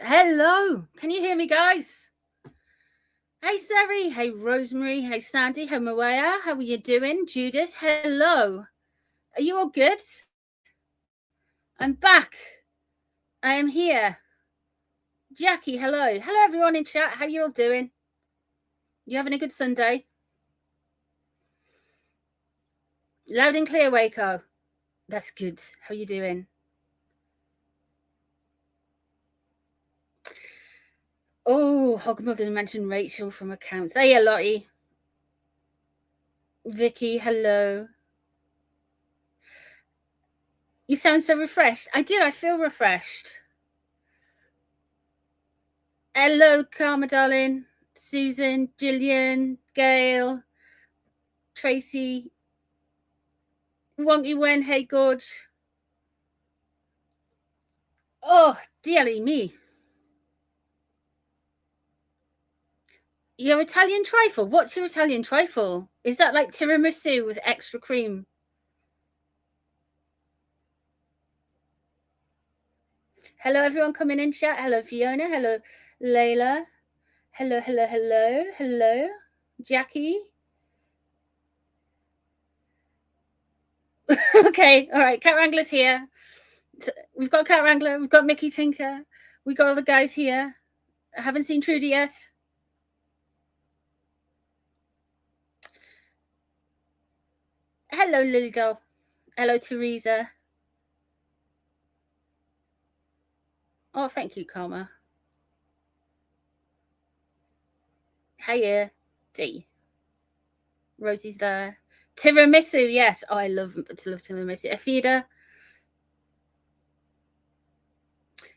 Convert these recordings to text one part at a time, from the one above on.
Hello. Can you hear me, guys? Hey, Sari. Hey, Rosemary. Hey, Sandy. Hey, Moaya. How are you doing? Judith. Hello. Are you all good? I'm back. I am here. Jackie, hello. Hello, everyone in chat. How you all doing? You having a good Sunday? Loud and clear, Waco. That's good. How are you doing? Oh, Hogmother mentioned Rachel from accounts. Hey, Lottie. Vicky, hello. You sound so refreshed. I do. I feel refreshed. Hello, Karma, darling. Susan, Gillian, Gail, Tracy, Wonky Wen, hey, Gorge. Oh, dearly me. Your Italian trifle? What's your Italian trifle? Is that like tiramisu with extra cream? Hello, everyone coming in chat. Hello, Fiona. Hello, Layla. Hello, hello, hello, hello, Jackie. Okay, all right. Cat Wrangler's here. We've got Cat Wrangler. We've got Mickey Tinker. We've got all the guys here. I haven't seen Trudy yet. Hello, Lily Doll. Hello, Teresa. Oh, thank you, Karma. Hiya, D. Rosie's there. Tiramisu, yes. Oh, I love tiramisu. Afida.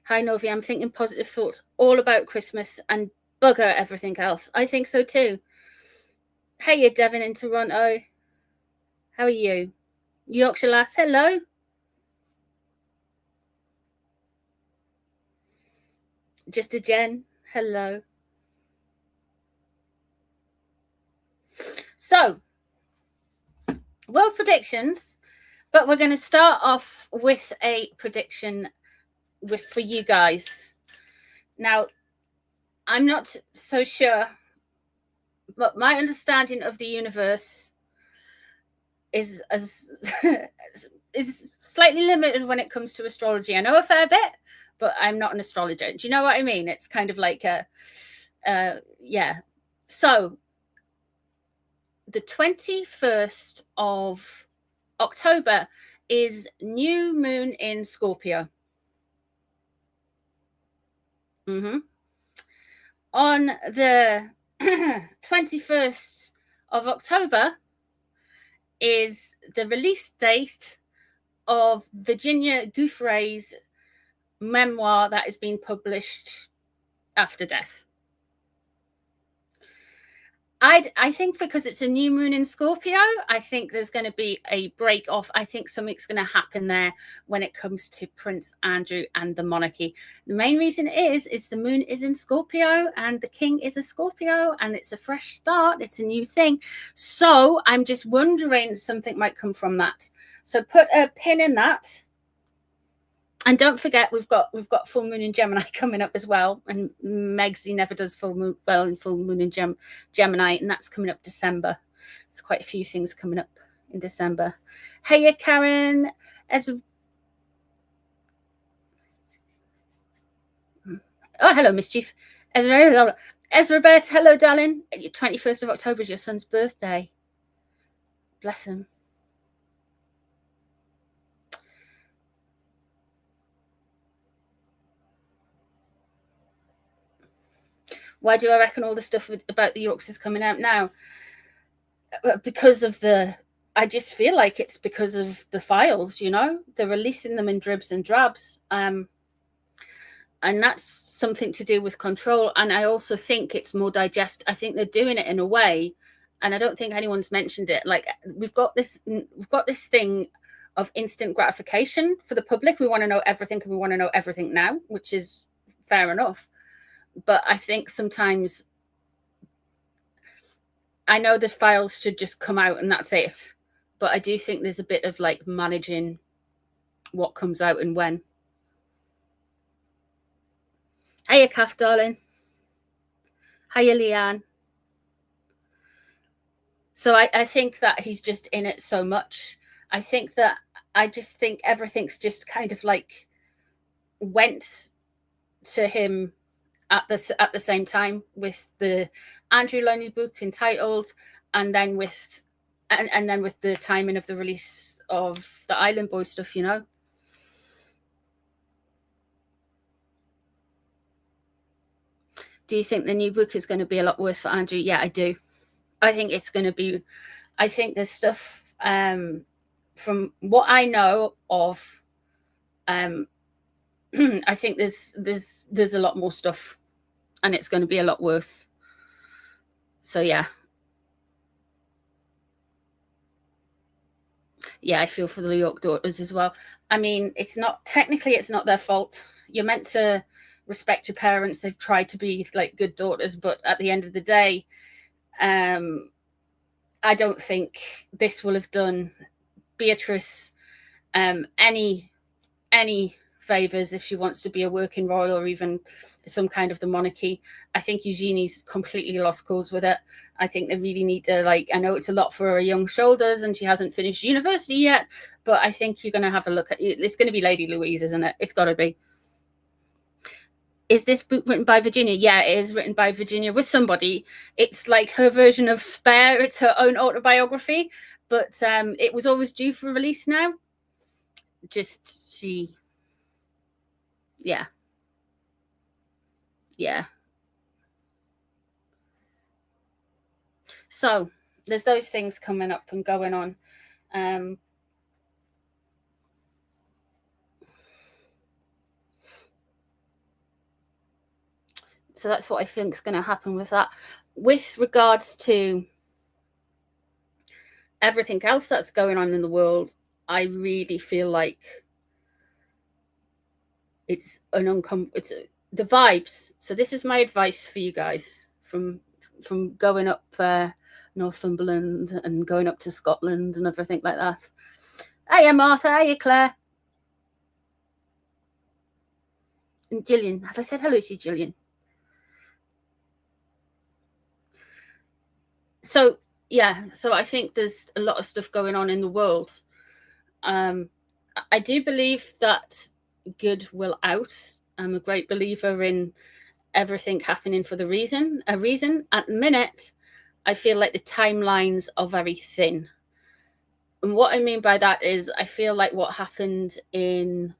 Hi, Novi. I'm thinking positive thoughts all about Christmas and bugger everything else. I think so too. Hiya, Devin in Toronto. How are you? Yorkshire lass, hello. Just a Jen, hello. So, world predictions, but we're going to start off with a prediction for you guys. Now, I'm not so sure, but my understanding of the universe is is slightly limited when it comes to astrology. I know a fair bit, but I'm not an astrologer. Do you know what I mean? It's kind of like yeah. So the 21st of October is new moon in Scorpio. On the 21st of October is the release date of Virginia Giuffre's memoir that is being published after death. I think because it's a new moon in Scorpio, I think there's going to be a break off. I think something's going to happen there when it comes to Prince Andrew and the monarchy. The main reason is the moon is in Scorpio and the king is a Scorpio and it's a fresh start. It's a new thing. So I'm just wondering something might come from that. So put a pin in that. And don't forget, we've got full moon in Gemini coming up as well. And Megsy never does full moon in Gemini, and that's coming up December. There's quite a few things coming up in December. Hey, Karen. Oh, hello, Mischief. Ezra Beth, hello, darling. 21st of October is your son's birthday. Bless him. Why do I reckon all the stuff about the Yorks is coming out now? Because of I just feel like it's because of the files, you know? They're releasing them in dribs and drabs. And that's something to do with control. And I also think it's more I think they're doing it in a way, and I don't think anyone's mentioned it. Like we've got this thing of instant gratification for the public. We want to know everything, and we want to know everything now, which is fair enough. But I think sometimes I know the files should just come out and that's it. But I do think there's a bit of like managing what comes out and when. Hiya, Kath, darling. Hiya, Leanne. So I think that he's just in it so much. I just think everything's just kind of like went to him at the same time, with the Andrew Loney book entitled, and then with the timing of the release of the Island Boy stuff, you know. Do you think the new book is going to be a lot worse for Andrew? Yeah, I do. I think it's going to be. I think there's stuff from what I know of. I think there's a lot more stuff, and it's going to be a lot worse. So yeah, I feel for the York daughters as well. I mean, it's not their fault. You're meant to respect your parents. They've tried to be like good daughters, but at the end of the day, I don't think this will have done Beatrice any favors if she wants to be a working royal, or even some kind of the monarchy. I think Eugenie's completely lost cause with it. I think they really need to, like, I know it's a lot for her young shoulders and she hasn't finished university yet, but I think you're going to have a look at it. It's going to be Lady Louise, isn't it? It's got to be. Is this book written by Virginia? Yeah, it is written by Virginia with somebody. It's like her version of Spare. It's her own autobiography, but it was always due for release now. Yeah. So there's those things coming up and going on. So that's what I think is going to happen with that. With regards to everything else that's going on in the world, I really feel like it's the vibes. So this is my advice for you guys from going up Northumberland and going up to Scotland and everything like that. Hiya, Martha. Hiya, Claire. And Gillian. Have I said hello to you, Gillian? So I think there's a lot of stuff going on in the world. I do believe that good will out. I'm a great believer in everything happening for a reason. At the minute, I feel like the timelines are very thin. And what I mean by that is I feel like what happened in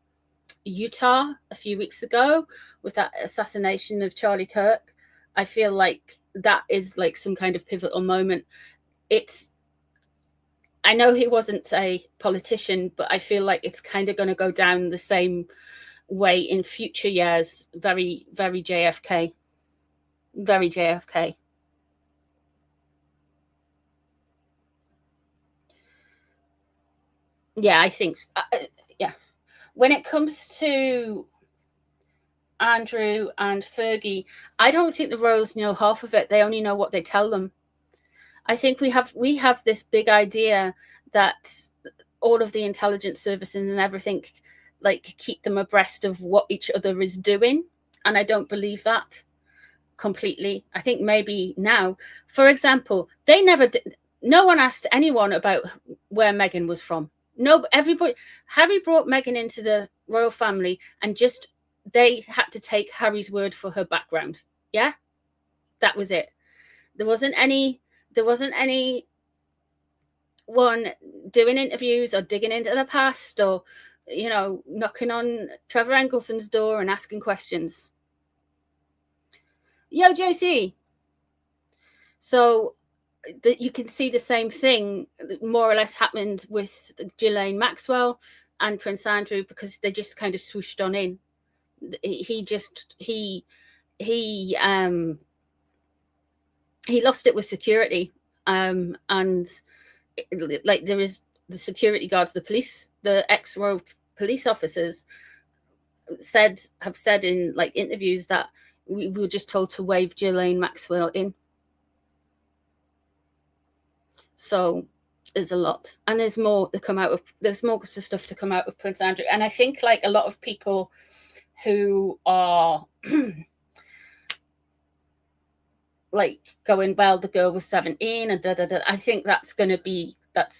Utah a few weeks ago with that assassination of Charlie Kirk, I feel like that is like some kind of pivotal moment. I know he wasn't a politician, but I feel like it's kind of going to go down the same way in future years. Very, very JFK. Very JFK. Yeah, I think, when it comes to Andrew and Fergie, I don't think the royals know half of it. They only know what they tell them. I think we have this big idea that all of the intelligence services and everything like keep them abreast of what each other is doing, and I don't believe that completely. I think maybe now, for example, no one asked anyone about where Meghan was from. No, Harry brought Meghan into the royal family, and just they had to take Harry's word for her background. Yeah, that was it. There wasn't anyone doing interviews or digging into the past, or knocking on Trevor Engleson's door and asking questions. Yo, JC. So you can see the same thing more or less happened with Ghislaine Maxwell and Prince Andrew, because they just kind of swooshed on in. He lost it with security, and like there is the security guards, the ex-royal police officers have said in like interviews that we were just told to wave Ghislaine Maxwell in. So there's a lot, and there's more stuff to come out of Prince Andrew. And I think like a lot of people who are like going, well, the girl was 17 and da da da. I think that's going to be, that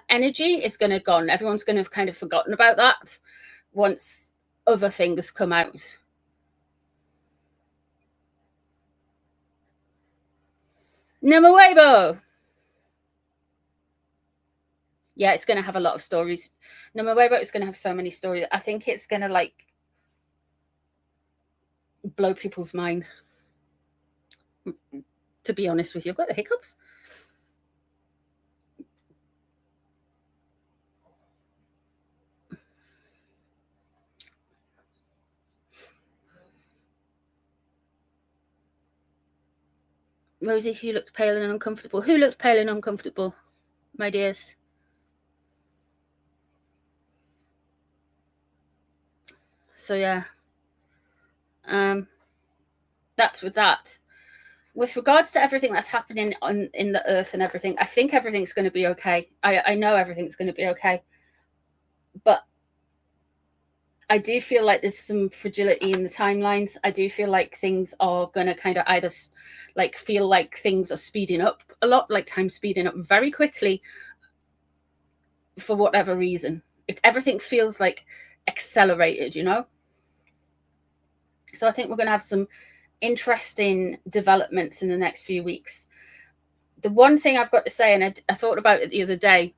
energy is going to gone. Everyone's going to have kind of forgotten about that once other things come out. Weibo. Yeah, it's going to have a lot of stories. Weibo is going to have so many stories. I think it's going to like blow people's mind. To be honest with you, I've got the hiccups. Rosie, you looked pale and uncomfortable. Who looked pale and uncomfortable, my dears? So yeah, that's with that. With regards to everything that's happening in the earth and everything, I think everything's going to be okay. I know everything's going to be okay, but I do feel like there's some fragility in the timelines. I do feel like things are going to kind of either like feel like things are speeding up a lot, like time speeding up very quickly for whatever reason. Everything feels like accelerated, you know? So I think we're going to have some interesting developments in the next few weeks. The one thing I've got to say, and I thought about it the other day,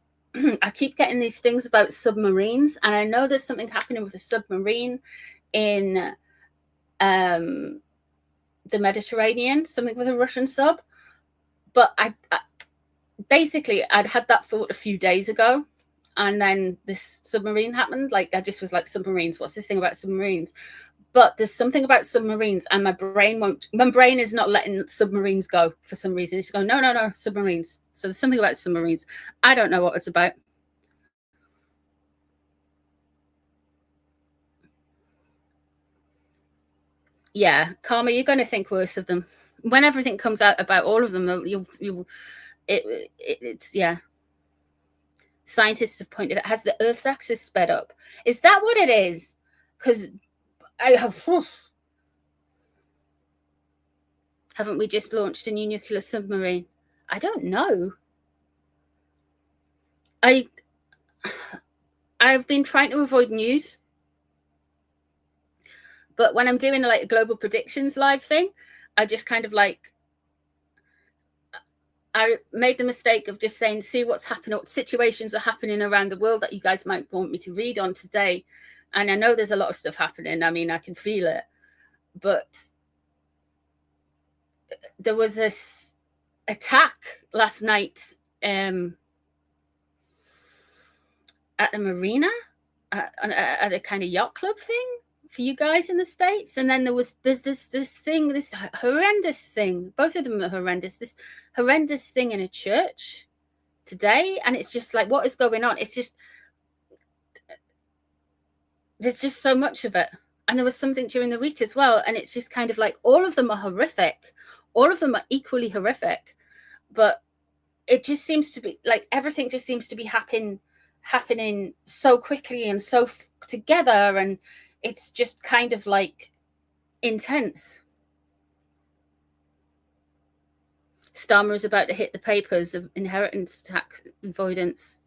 I keep getting these things about submarines, and I know there's something happening with a submarine in the Mediterranean, something with a Russian sub. But I basically, I'd had that thought a few days ago, and then this submarine happened. Like, I just was like, submarines, what's this thing about submarines? But there's something about submarines, and my brain is not letting submarines go for some reason. It's going, no, submarines. So there's something about submarines. I don't know what it's about. Yeah, Karma, you're going to think worse of them. When everything comes out about all of them, it's yeah. Scientists have pointed out, has the Earth's axis sped up? Is that what it is? Because haven't we just launched a new nuclear submarine? I don't know. I've been trying to avoid news, but when I'm doing like a global predictions live thing, I just kind of like, I made the mistake of just saying, see what's happening, what situations are happening around the world that you guys might want me to read on today. And I know there's a lot of stuff happening. I mean, I can feel it. But there was this attack last night at a marina, at a kind of yacht club thing for you guys in the States. And then there's this thing, this horrendous thing. Both of them are horrendous. This horrendous thing in a church today. And it's just like, what is going on? It's just, there's just so much of it. And there was something during the week as well. And it's just kind of like, all of them are horrific. All of them are equally horrific. But it just seems to be like, everything just seems to be happening so quickly and so together. And it's just kind of like intense. Starmer is about to hit the papers of inheritance tax avoidance.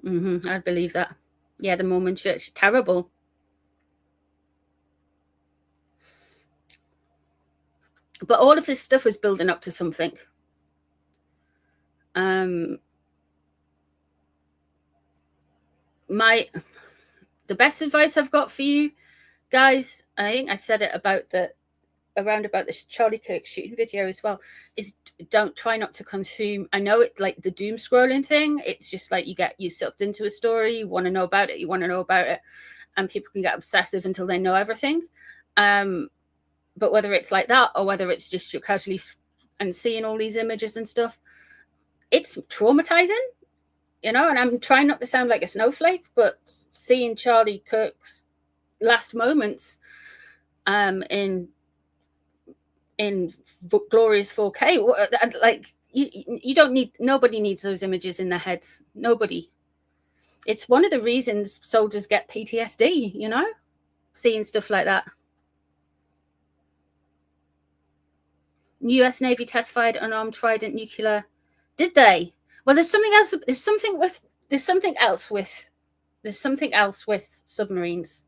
I'd believe that. Yeah, the Mormon church, terrible. But all of this stuff was building up to something. The best advice I've got for you guys, I think I said it around about this Charlie Kirk shooting video as well, is don't try not to consume. I know it, like the doom scrolling thing, it's just like you sucked into a story, you want to know about it, and people can get obsessive until they know everything. But whether it's like that or whether it's just you're casually and seeing all these images and stuff, it's traumatizing, you know. And I'm trying not to sound like a snowflake, but seeing Charlie Kirk's last moments in glorious 4K, like you don't need, nobody needs those images in their heads. Nobody. It's one of the reasons soldiers get PTSD, you know. seeing stuff like that. US Navy testified unarmed Trident nuclear. Did they? Well, there's something else. There's something else with submarines.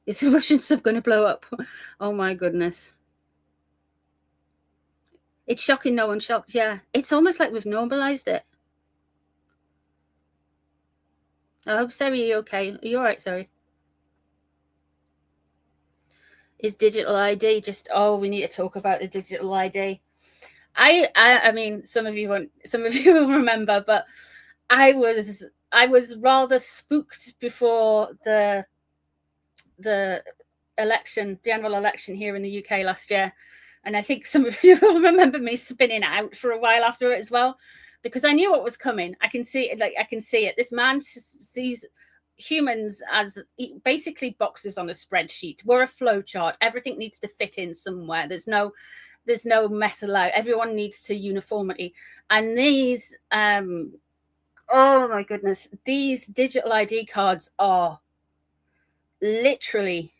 Is the Russian sub going to blow up? Oh my goodness. It's shocking no one's shocked. Yeah. It's almost like we've normalized it. I hope, Sarah, you're okay. Are you all right, Sarah? Is digital ID just, oh, we need to talk about the digital ID. I mean, some of you will remember, but I was rather spooked before the general election here in the UK last year. And I think some of you will remember me spinning out for a while after it as well, because I knew what was coming. I can see it. This man sees humans as basically boxes on a spreadsheet. We're a flow chart. Everything needs to fit in somewhere. There's no mess allowed. Everyone needs to uniformity. And these, oh my goodness, these digital ID cards are literally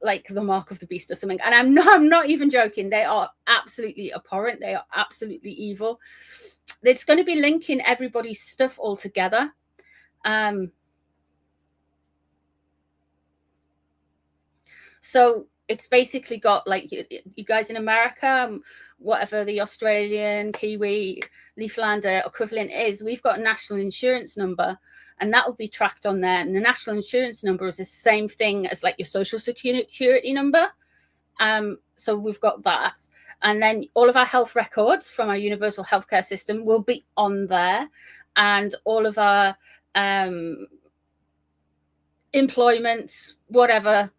like the mark of the beast or something. And I'm not even joking. They are absolutely abhorrent. They are absolutely evil. It's going to be linking everybody's stuff all together. So it's basically got like you guys in America, whatever the Australian, Kiwi, Newfoundlander equivalent is, we've got a national insurance number, and that will be tracked on there. And the national insurance number is the same thing as like your social security number. So we've got that. And then all of our health records from our universal healthcare system will be on there. And all of our employment, whatever,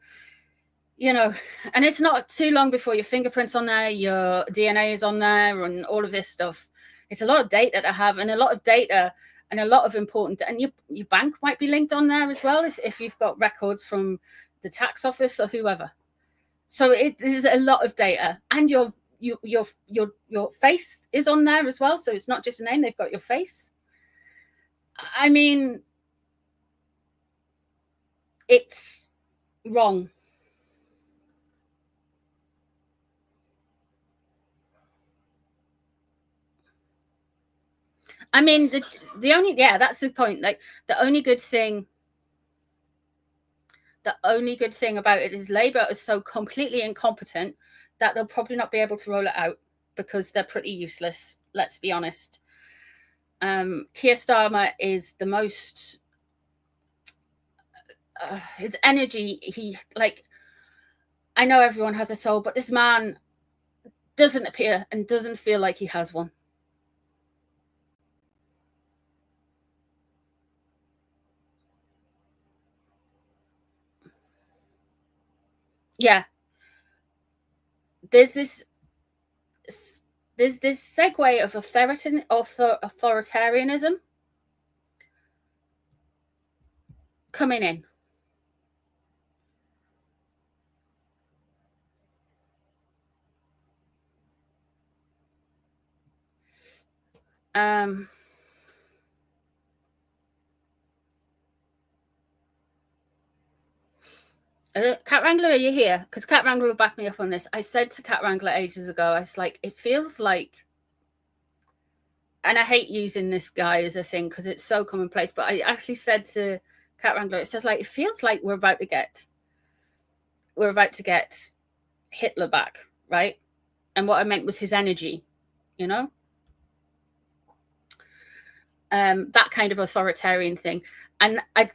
you know, and it's not too long before your fingerprints on there, your DNA is on there, and all of this stuff. It's a lot of data to have, and a lot of data and a lot of important, and your bank might be linked on there as well if you've got records from the tax office or whoever. So it is a lot of data, and your face is on there as well. So it's not just a name; they've got your face. I mean, it's wrong. I mean, the only, yeah, that's the point. Like the only good thing about it is Labour is so completely incompetent that they'll probably not be able to roll it out because they're pretty useless. Let's be honest. Keir Starmer is the most. His energy, he like. I know everyone has a soul, but this man doesn't appear and doesn't feel like he has one. Yeah. There's this segue of authoritarianism coming in. Cat Wrangler, are you here? Because Cat Wrangler will back me up on this. I said to Cat Wrangler ages ago, I was like, it feels like, and I hate using this guy as a thing because it's so commonplace, but I actually said to Cat Wrangler, it says like, it feels like we're about to get Hitler back, right? And what I meant was his energy, you know? That kind of authoritarian thing. And I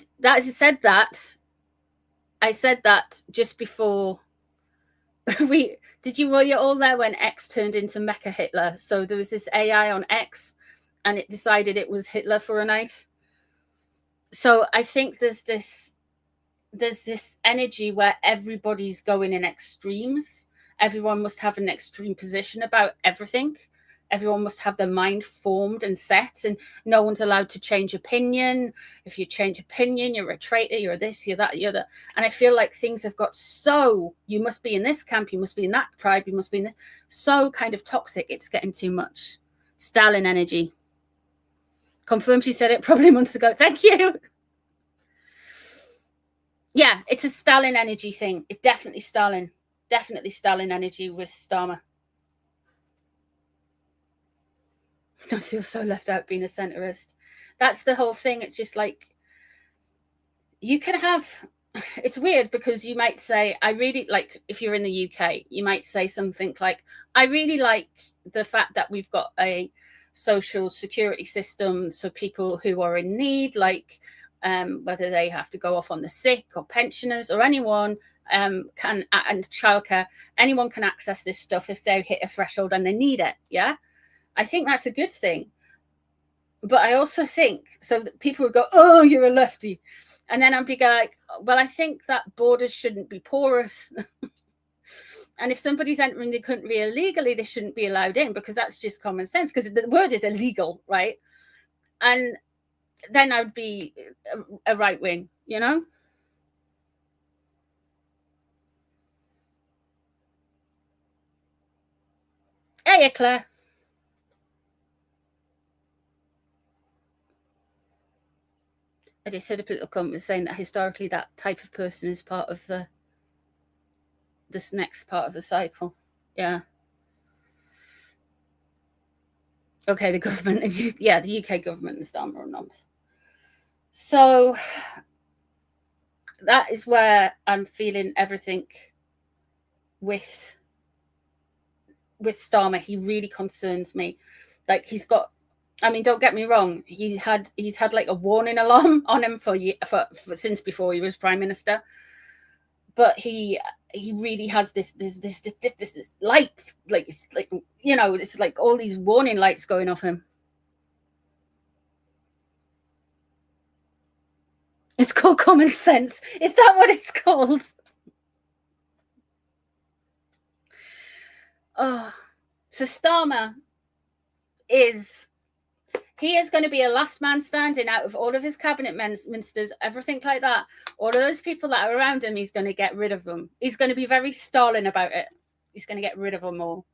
said that just before were you all there when X turned into Mecha Hitler? So there was this AI on X and it decided it was Hitler for a night. So I think there's this energy where everybody's going in extremes. Everyone must have an extreme position about everything. everyone must have their mind formed and set, and no one's allowed to change opinion. If you change opinion, you're a traitor, you're this, you're that, you're that. And I feel like things have got so, you must be in this camp, you must be in that tribe, you must be in this, so kind of toxic, it's getting too much. Stalin energy. Confirmed she said it probably months ago. Thank you. Yeah, it's a Stalin energy thing. It definitely Stalin energy with Starmer. I feel so left out being a centrist. That's the whole thing. It's just like, you can have, it's weird because you might say, I really like, if you're in the UK, you might say something like, I really like the fact that we've got a social security system so people who are in need, like whether they have to go off on the sick or pensioners or anyone can, and childcare, anyone can access this stuff if they hit a threshold and they need it. Yeah, I think that's a good thing. But I also think, so that people would go, oh, you're a lefty. And then I'd be like, well, I think that borders shouldn't be porous. And if somebody's entering the country illegally, they shouldn't be allowed in, because that's just common sense, because the word is illegal, right? And then I'd be a right wing, you know? Hey, Claire. I just heard a political comment saying that historically that type of person is part of this next part of the cycle. Yeah. Okay, the government, yeah, the UK government and Starmer and noms. So that is where I'm feeling everything with Starmer. He really concerns me. Like, he's got, I mean, don't get me wrong, he's had like a warning alarm on him for since before he was prime minister. But he really has this light, like, it's like, you know, it's like all these warning lights going off him. It's called common sense. Is that what it's called? Oh, so Starmer is going to be a last man standing out of all of his cabinet ministers, everything like that. All of those people that are around him, he's going to get rid of them. He's going to be very Stalin about it. He's going to get rid of them all.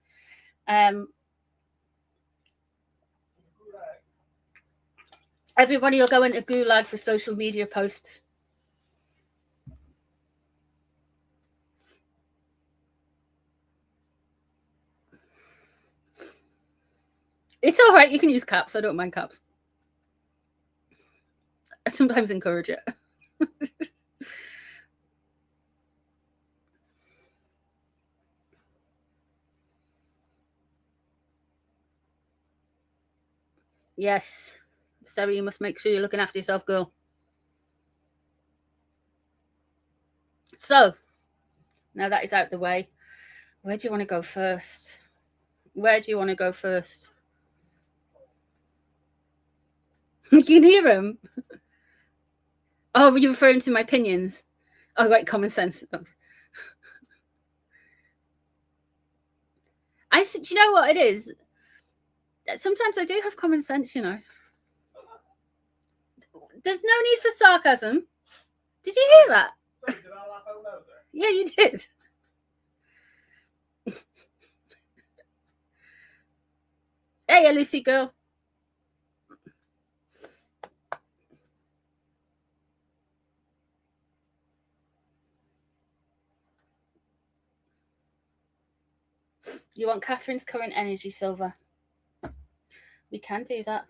Everybody will go into Gulag for social media posts. It's all right. You can use caps. I don't mind caps. I sometimes encourage it. Yes. Sarah, you must make sure you're looking after yourself, girl. So, now that is out the way, where do you want to go first? Where do you want to go first? You can hear him. Oh, you're referring to my opinions? Oh, right, common sense. Oh. Do you know what it is? Sometimes I do have common sense, you know. There's no need for sarcasm. Did you hear that? Did I laugh out loud there? Yeah, you did. Hey, Lucy girl. You want Catherine's current energy, Silver? We can do that.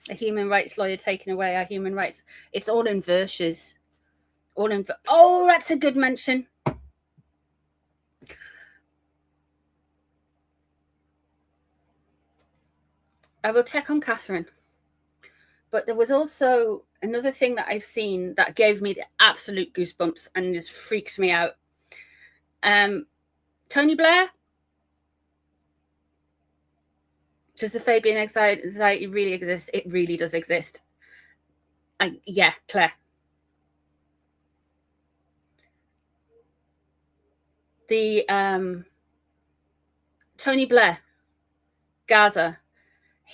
A human rights lawyer taking away our human rights. It's all in verses. All in. Oh, that's a good mention. I will check on Catherine. But there was also another thing that I've seen that gave me the absolute goosebumps and just freaks me out. Tony Blair, Does the Fabian anxiety really exist? It really does exist. Yeah, Claire. The Tony Blair, Gaza.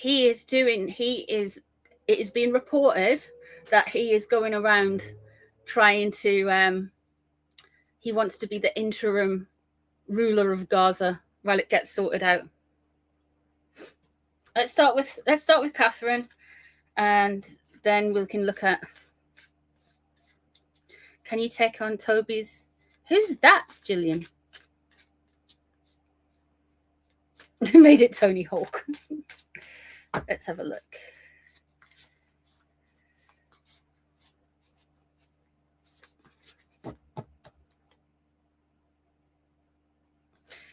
It is being reported that he is going around trying to he wants to be the interim ruler of Gaza while it gets sorted out. Let's start with Catherine, and then we can look at, can you take on Toby's? Who's that, Gillian? Made it Tony Hawk. Let's have a look.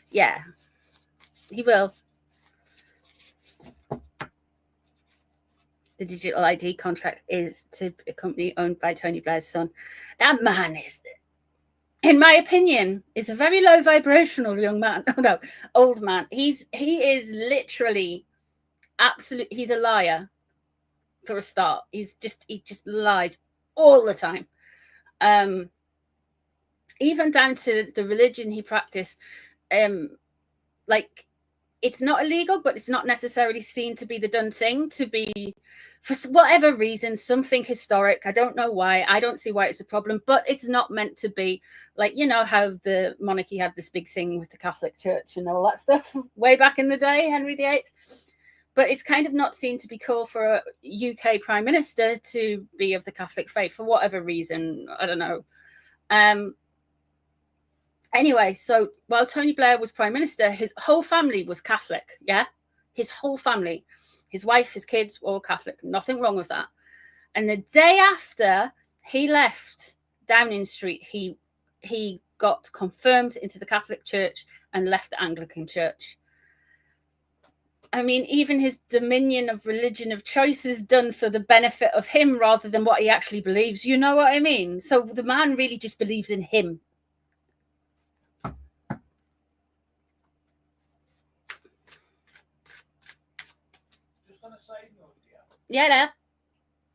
Yeah, he will. The digital ID contract is to a company owned by Tony Blair's son. That man is, in my opinion, is a very low vibrational young man. Oh no, old man. He is literally absolute. He's a liar for a start. He just lies all the time. Even down to the religion he practiced. Like, it's not illegal, but it's not necessarily seen to be the done thing, to be, for whatever reason, something historic. I don't know why. I don't see why it's a problem, but it's not meant to be. Like, you know how the monarchy had this big thing with the Catholic Church and all that stuff way back in the day, Henry VIII. But it's kind of not seen to be cool for a UK Prime Minister to be of the Catholic faith for whatever reason. I don't know. Anyway, so while Tony Blair was Prime Minister, his whole family was Catholic, yeah? His whole family. His wife, his kids, all Catholic. Nothing wrong with that. And the day after he left Downing Street, he got confirmed into the Catholic Church and left the Anglican Church. I mean, even his dominion of religion of choice is done for the benefit of him rather than what he actually believes. You know what I mean? So the man really just believes in him. Yeah, there.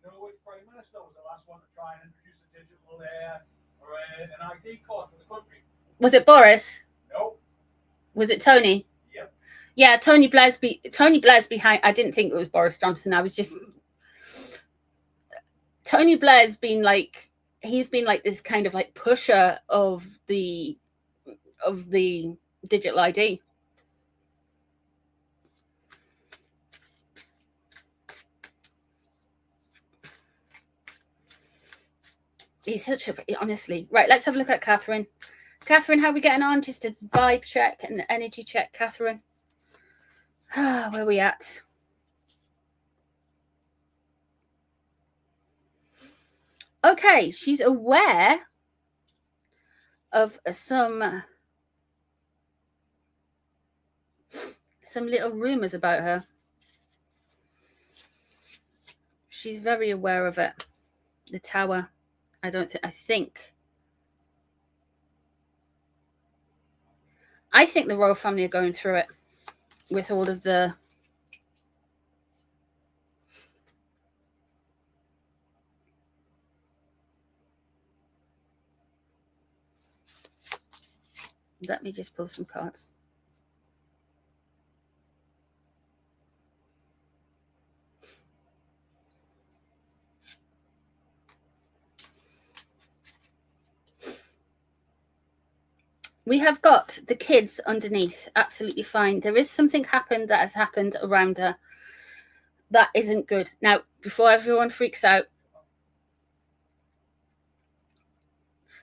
You know which Prime Minister was the last one to try and introduce a digital or an ID card for the country? Was it Boris? No. Was it Tony? Yep. Yeah, Tony Blair's behind. I didn't think it was Boris Johnson. I was just, Tony Blair's been like, he's been like this kind of like pusher of the digital ID. He's such a, honestly. Right, let's have a look at Catherine. Catherine, how are we getting on? Just a vibe check and an energy check, Catherine. Where are we at? Okay, she's aware of some little rumors about her. She's very aware of it. The Tower. I think the royal family are going through it with all of the let me just pull some cards. We have got the kids underneath, absolutely fine. There is something that has happened around her that isn't good. Now, before everyone freaks out,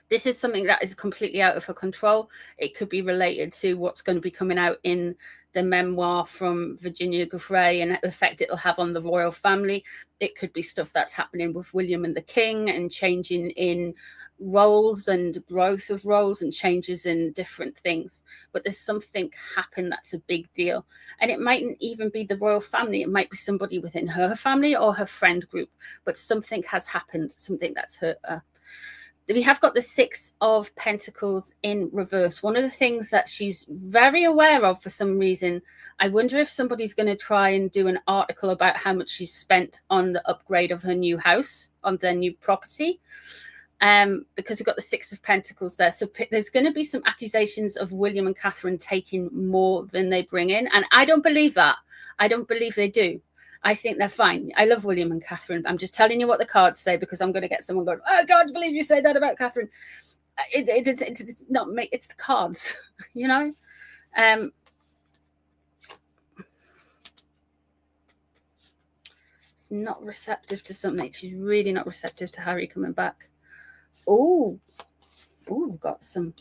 this is something that is completely out of her control. It could be related to what's going to be coming out in the memoir from Virginia Giuffre and the effect it'll have on the royal family. It could be stuff that's happening with William and the King and changing in roles and growth of roles and changes in different things. But there's something happened that's a big deal. And it mightn't even be the royal family. It might be somebody within her family or her friend group. But something has happened, something that's hurt her. we have got the Six of Pentacles in reverse. One of the things that she's very aware of for some reason, I wonder if somebody's going to try and do an article about how much she's spent on the upgrade of her new house, on their new property, because we've got the Six of Pentacles there. So there's going to be some accusations of William and Catherine taking more than they bring in. And I don't believe that. I don't believe they do. I think they're fine. I love William and Catherine. I'm just telling you what the cards say, because I'm going to get someone going, oh, I can't believe you say that about Catherine. It's not me. It's the cards, you know. It's not receptive to something. She's really not receptive to Harry coming back. Oh, we've got some.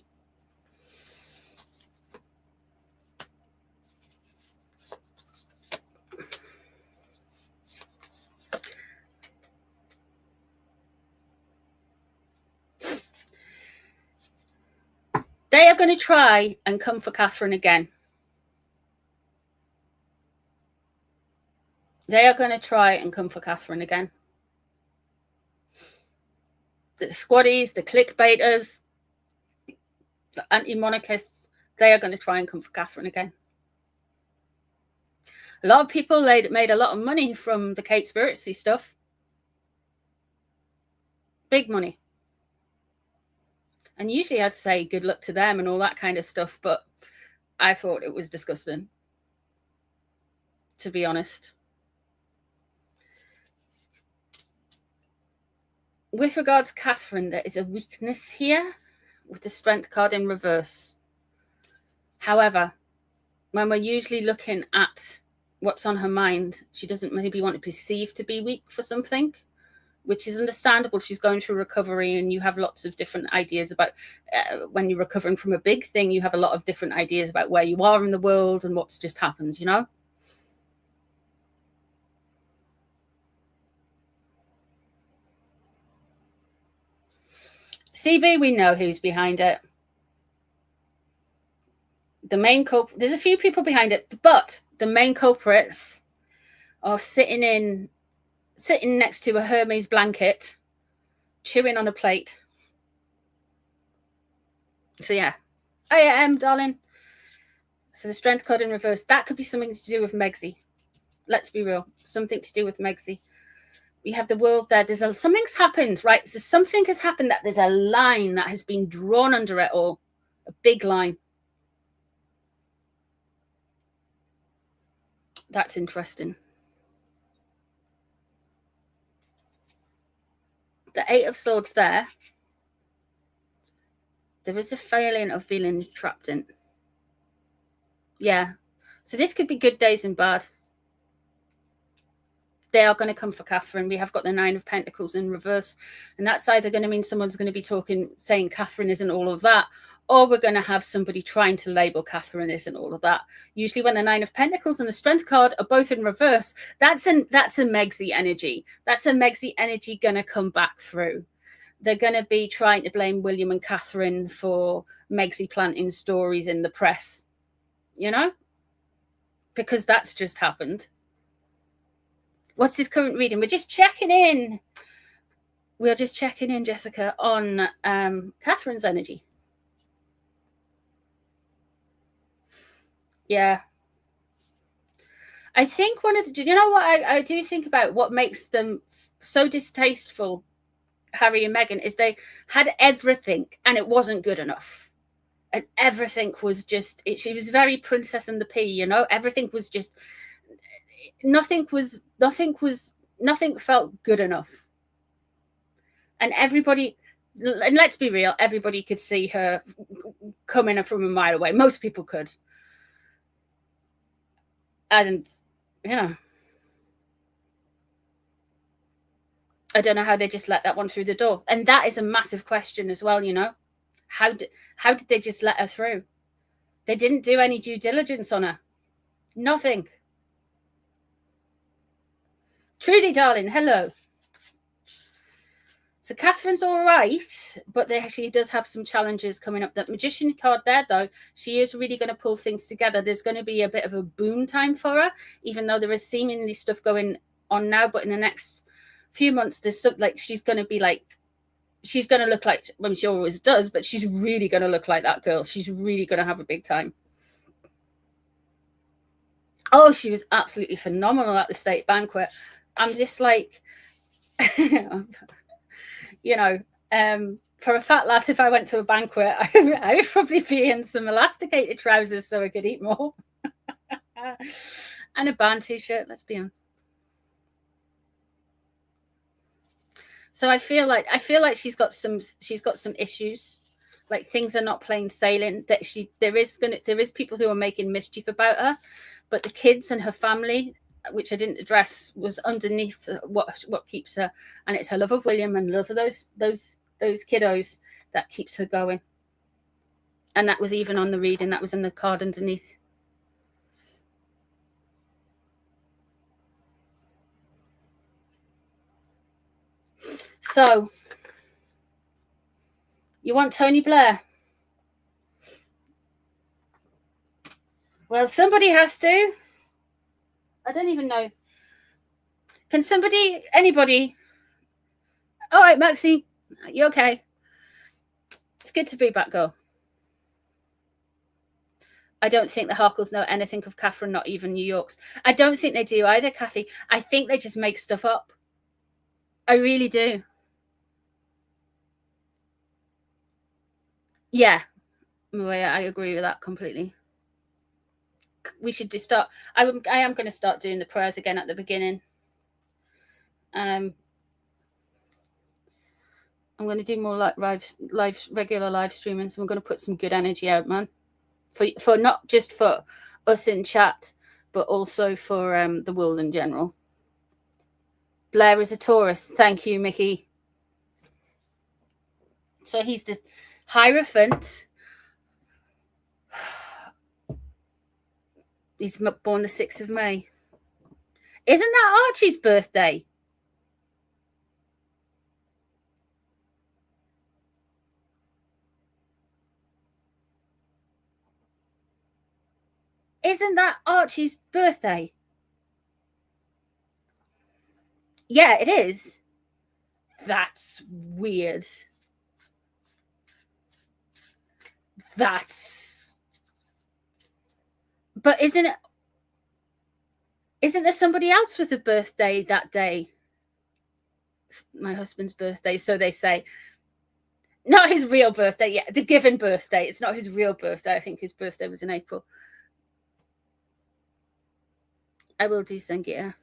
They are going to try and come for Catherine again. They are going to try and come for Catherine again. The squaddies, the clickbaiters, the anti-monarchists, they are going to try and come for Catherine again. A lot of people made a lot of money from the Kate Spiracy stuff. Big money. And usually I'd say good luck to them and all that kind of stuff, but I thought it was disgusting, to be honest. With regards to Catherine, there is a weakness here with the Strength card in reverse. However, when we're usually looking at what's on her mind, she doesn't maybe want to be perceived to be weak for something, which is understandable. She's going through recovery, and you have lots of different ideas about when you're recovering from a big thing, you have a lot of different ideas about where you are in the world and what's just happened, you know? CB, we know who's behind it. The main culprit, there's a few people behind it, but the main culprits are sitting next to a Hermes blanket, chewing on a plate. So yeah, I am, darling. So the Strength card in reverse, that could be something to do with Megsy. Let's be real, something to do with Megsy. We have the World there. Something's happened, right? So something has happened, that there's a line that has been drawn under it all, a big line. That's interesting. The Eight of Swords there. There is a feeling of feeling trapped in. Yeah. So this could be good days and bad. They are going to come for Catherine. We have got the Nine of Pentacles in reverse. And that's either going to mean someone's going to be saying Catherine isn't all of that, or we're going to have somebody trying to label Catherine isn't all of that. Usually when the Nine of Pentacles and the Strength card are both in reverse, that's a Megsy energy. That's a Megsy energy going to come back through. They're going to be trying to blame William and Catherine for Megsy planting stories in the press, you know, because that's just happened. What's this current reading? We're just checking in. We are just checking in, Jessica, on Catherine's energy. Yeah. I think you know what I do think about what makes them so distasteful, Harry and Meghan, is they had everything and it wasn't good enough. And everything was just, she was very Princess and the Pea, you know, everything was just, nothing felt good enough. And everybody, and let's be real, everybody could see her coming from a mile away. Most people could. And, you know, I don't know how they just let that one through the door. And that is a massive question as well, you know. How did they just let her through? They didn't do any due diligence on her. Nothing. Trudy, darling, hello. So Catherine's all right, but she does have some challenges coming up. That Magician card there, though, she is really going to pull things together. There's going to be a bit of a boom time for her, even though there is seemingly stuff going on now. But in the next few months, there's some, like, she's going to be like, she's going to look like, well, she always does, but she's really going to look like that girl. She's really going to have a big time. Oh, she was absolutely phenomenal at the state banquet. I'm just like, you know, for a fat lass, if I went to a banquet, I would probably be in some elasticated trousers so I could eat more. And a band t-shirt, let's be honest. So I feel like she's got some issues. Like things are not plain sailing. That there is people who are making mischief about her, but the kids and her family, which I didn't address, was underneath what keeps her, and it's her love of William and love of those kiddos that keeps her going. And that was even on the reading, that was in the card underneath. So, you want Tony Blair? Well, somebody has to. I don't even know. Can anybody? All right, Maxie, you okay? It's good to be back, girl. I don't think the Harkles know anything of Catherine, not even New York's. I don't think they do either, Kathy. I think they just make stuff up. I really do. Yeah, I agree with that completely. We should just start. I am going to start doing the prayers again at the beginning. I'm going to do more like regular live streaming. So we're going to put some good energy out, man. For not just for us in chat, but also for the world in general. Blair is a Taurus. Thank you, Mickey. So he's the Hierophant. He's born the 6th of May. Isn't that Archie's birthday? Isn't that Archie's birthday? Yeah, it is. That's weird. But isn't there somebody else with a birthday that day? It's my husband's birthday, so they say. Not his real birthday, yeah, the given birthday. It's not his real birthday. I think his birthday was in April. I will do Sangita.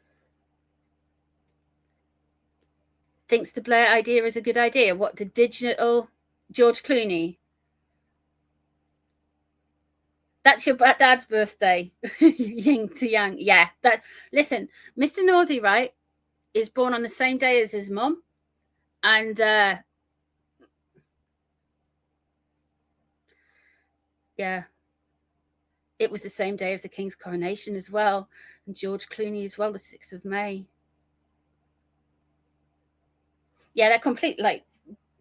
Thinks the Blair idea is a good idea. What, the digital George Clooney? That's your dad's birthday. Yin to yang. Yeah. Listen, Mr. Northy, right, is born on the same day as his mum. And yeah. It was the same day of the King's coronation as well. And George Clooney as well, the 6th of May. Yeah,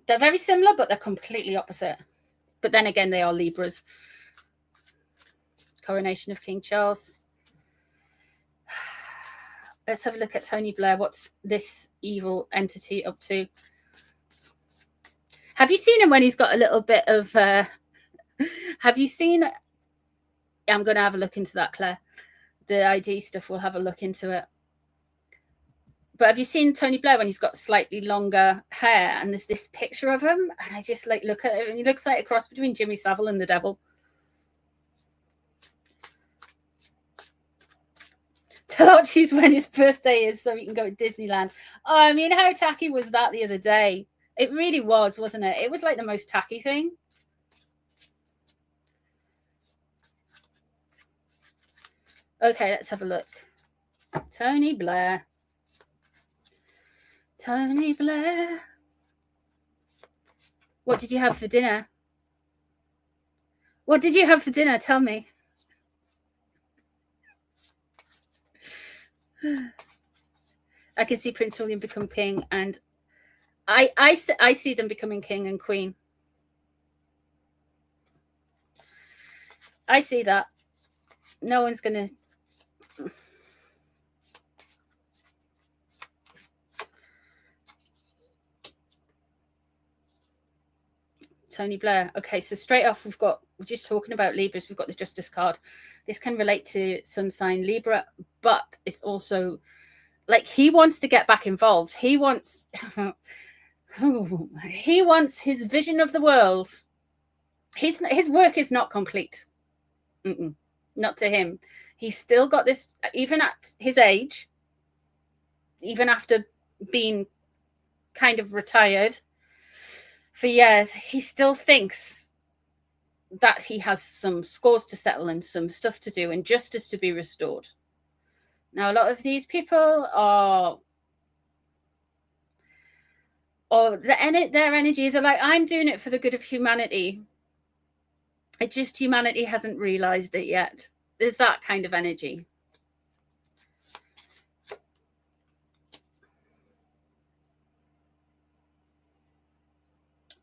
they're very similar, but they're completely opposite. But then again, they are Libras. Coronation of King Charles. Let's have a look at Tony Blair. What's this evil entity up to? Have you seen him when he's got a little bit of... have you seen... I'm going to have a look into that, Claire. The ID stuff, we'll have a look into it. But have you seen Tony Blair when he's got slightly longer hair and there's this picture of him? And I just look at it and he looks like a cross between Jimmy Savile and the devil. Tell Archie's when his birthday is so he can go to Disneyland. Oh, I mean, how tacky was that the other day? It really was, wasn't it? It was like the most tacky thing. Okay, let's have a look. Tony Blair. Tony Blair. What did you have for dinner? What did you have for dinner? Tell me. I can see Prince William become king, and I see them becoming king and queen. I see that. No one's going to... Tony Blair. Okay, so straight off, we're just talking about Libras. We've got the Justice card. This can relate to sun sign Libra, but it's also like he wants to get back involved. He wants his vision of the world. His work is not complete. Not to him. He's still got this, even at his age, even after being kind of retired for years, he still thinks that he has some scores to settle and some stuff to do and justice to be restored. Now, a lot of these people are, or their energies are like, I'm doing it for the good of humanity. It's just humanity hasn't realized it yet. There's that kind of energy.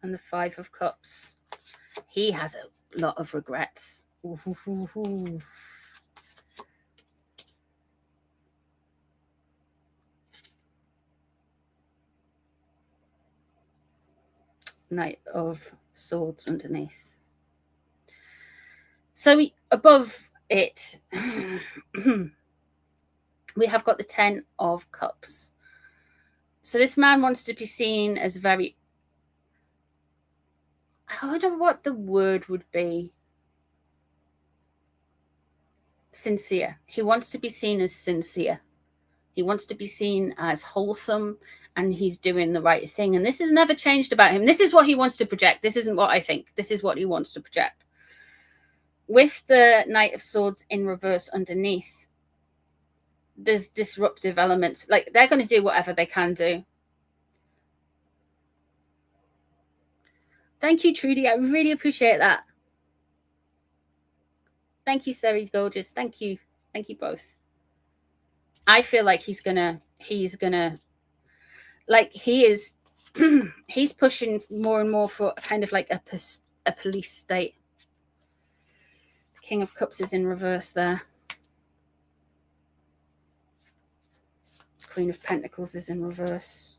And the Five of Cups. He has a lot of regrets. Ooh. Knight of Swords underneath. So above it, we have got the Ten of Cups. So this man wants to be seen as very, I wonder what the word would be. Sincere. He wants to be seen as sincere. He wants to be seen as wholesome, and he's doing the right thing. And this has never changed about him. This is what he wants to project. This isn't what I think. This is what he wants to project. With the Knight of Swords in reverse underneath, there's disruptive elements. Like, they're going to do whatever they can do. Thank you, Trudy. I really appreciate that. Thank you, Seri Gorgeous. Thank you. Thank you both. I feel like he's gonna like he is he's pushing more and more for kind of like a police state. King of Cups is in reverse there. Queen of Pentacles is in reverse.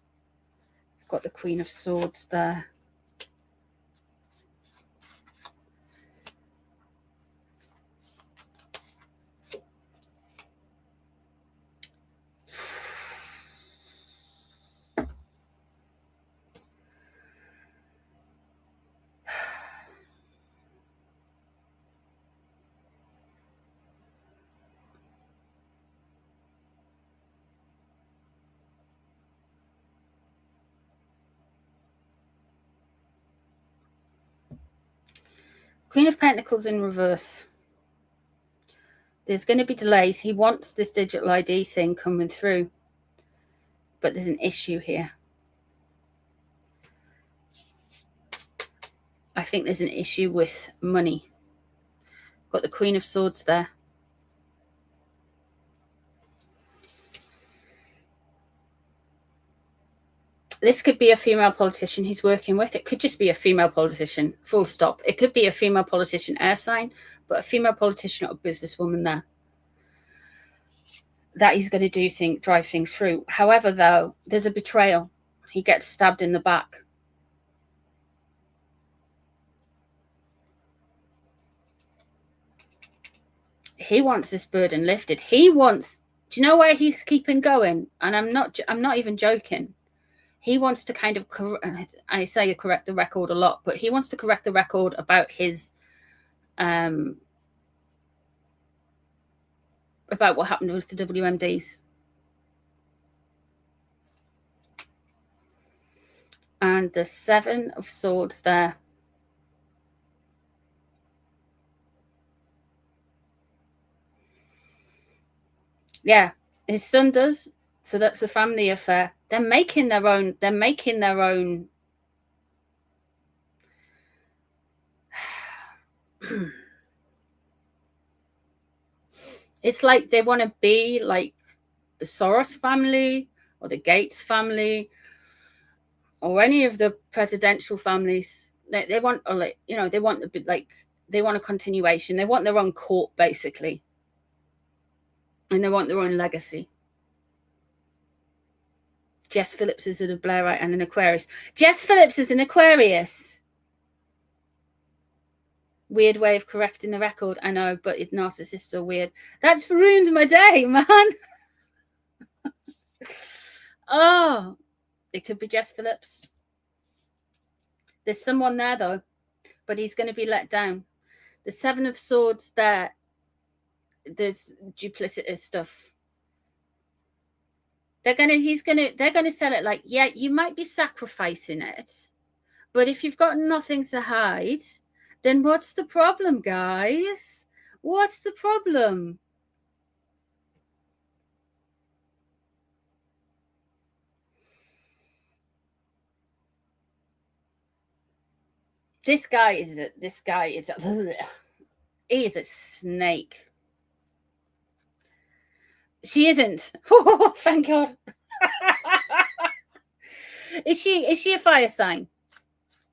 We've got the Queen of Swords there. Queen of Pentacles in reverse. There's going to be delays. He wants this digital ID thing coming through, but there's an issue here. I think there's an issue with money. Got the Queen of Swords there. This could be a female politician he's working with. It could just be a female politician, full stop. It could be a female politician air sign, but a female politician or a businesswoman there. That he's going to drive things through. However, though, there's a betrayal. He gets stabbed in the back. He wants this burden lifted. He wants, do you know where he's keeping going? And I'm not even joking. He wants to kind of, I say correct the record a lot, but he wants to correct the record about his, about what happened with the WMDs. And the Seven of Swords there. Yeah, his son does. So that's a family affair. They're making their own. It's like they want to be like the Soros family or the Gates family or any of the presidential families. They want, or like, you know, they want a continuation. They want their own court, basically. And they want their own legacy. Jess Phillips is a Blairite and an Aquarius. Jess Phillips is an Aquarius. Weird way of correcting the record. I know, but narcissists are weird. That's ruined my day, man. Oh, it could be Jess Phillips. There's someone there, though, but he's going to be let down. The Seven of Swords there, there's duplicitous stuff. They're going to sell it like, yeah, you might be sacrificing it, but if you've got nothing to hide, then what's the problem, guys? What's the problem? This guy is he is a snake. She isn't. Oh, thank God. Is she a fire sign?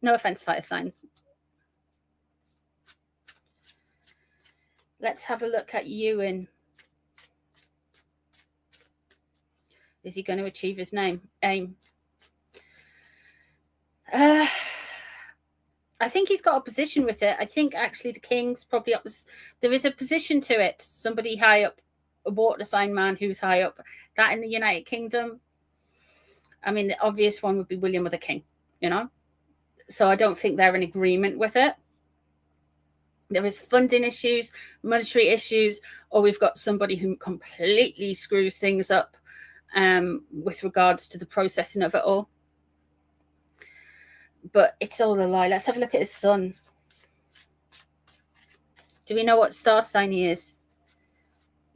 No offense, fire signs. Let's have a look at Ewan. Is he going to achieve his aim? I think he's got a position with it. I think actually the king's probably up. There is a position to it. Somebody high up, a water sign man who's high up. That in the United Kingdom. I mean, the obvious one would be William or the King, you know? So I don't think they're in agreement with it. There is funding issues, monetary issues, or we've got somebody who completely screws things up with regards to the processing of it all. But it's all a lie. Let's have a look at his son. Do we know what star sign he is?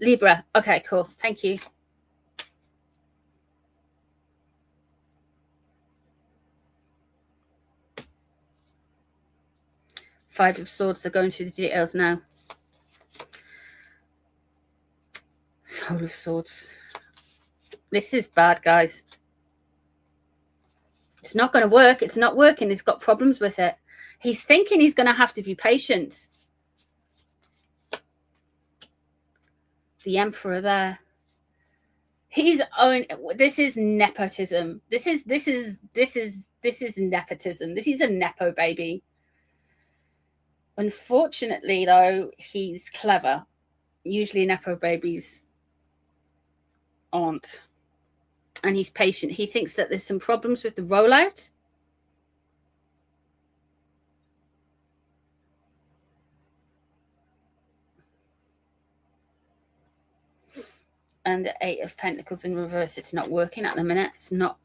Libra. Okay, cool. Thank you. Five of Swords. They're going through the details now. Soul of Swords. This is bad, guys. It's not going to work. It's not working. He's got problems with it. He's thinking he's going to have to be patient. The Emperor there. This is nepotism. This is nepotism. This is a nepo baby. Unfortunately, though, he's clever. Usually nepo babies aren't. And he's patient. He thinks that there's some problems with the rollout. And the Eight of Pentacles in reverse. It's not working at the minute. It's not.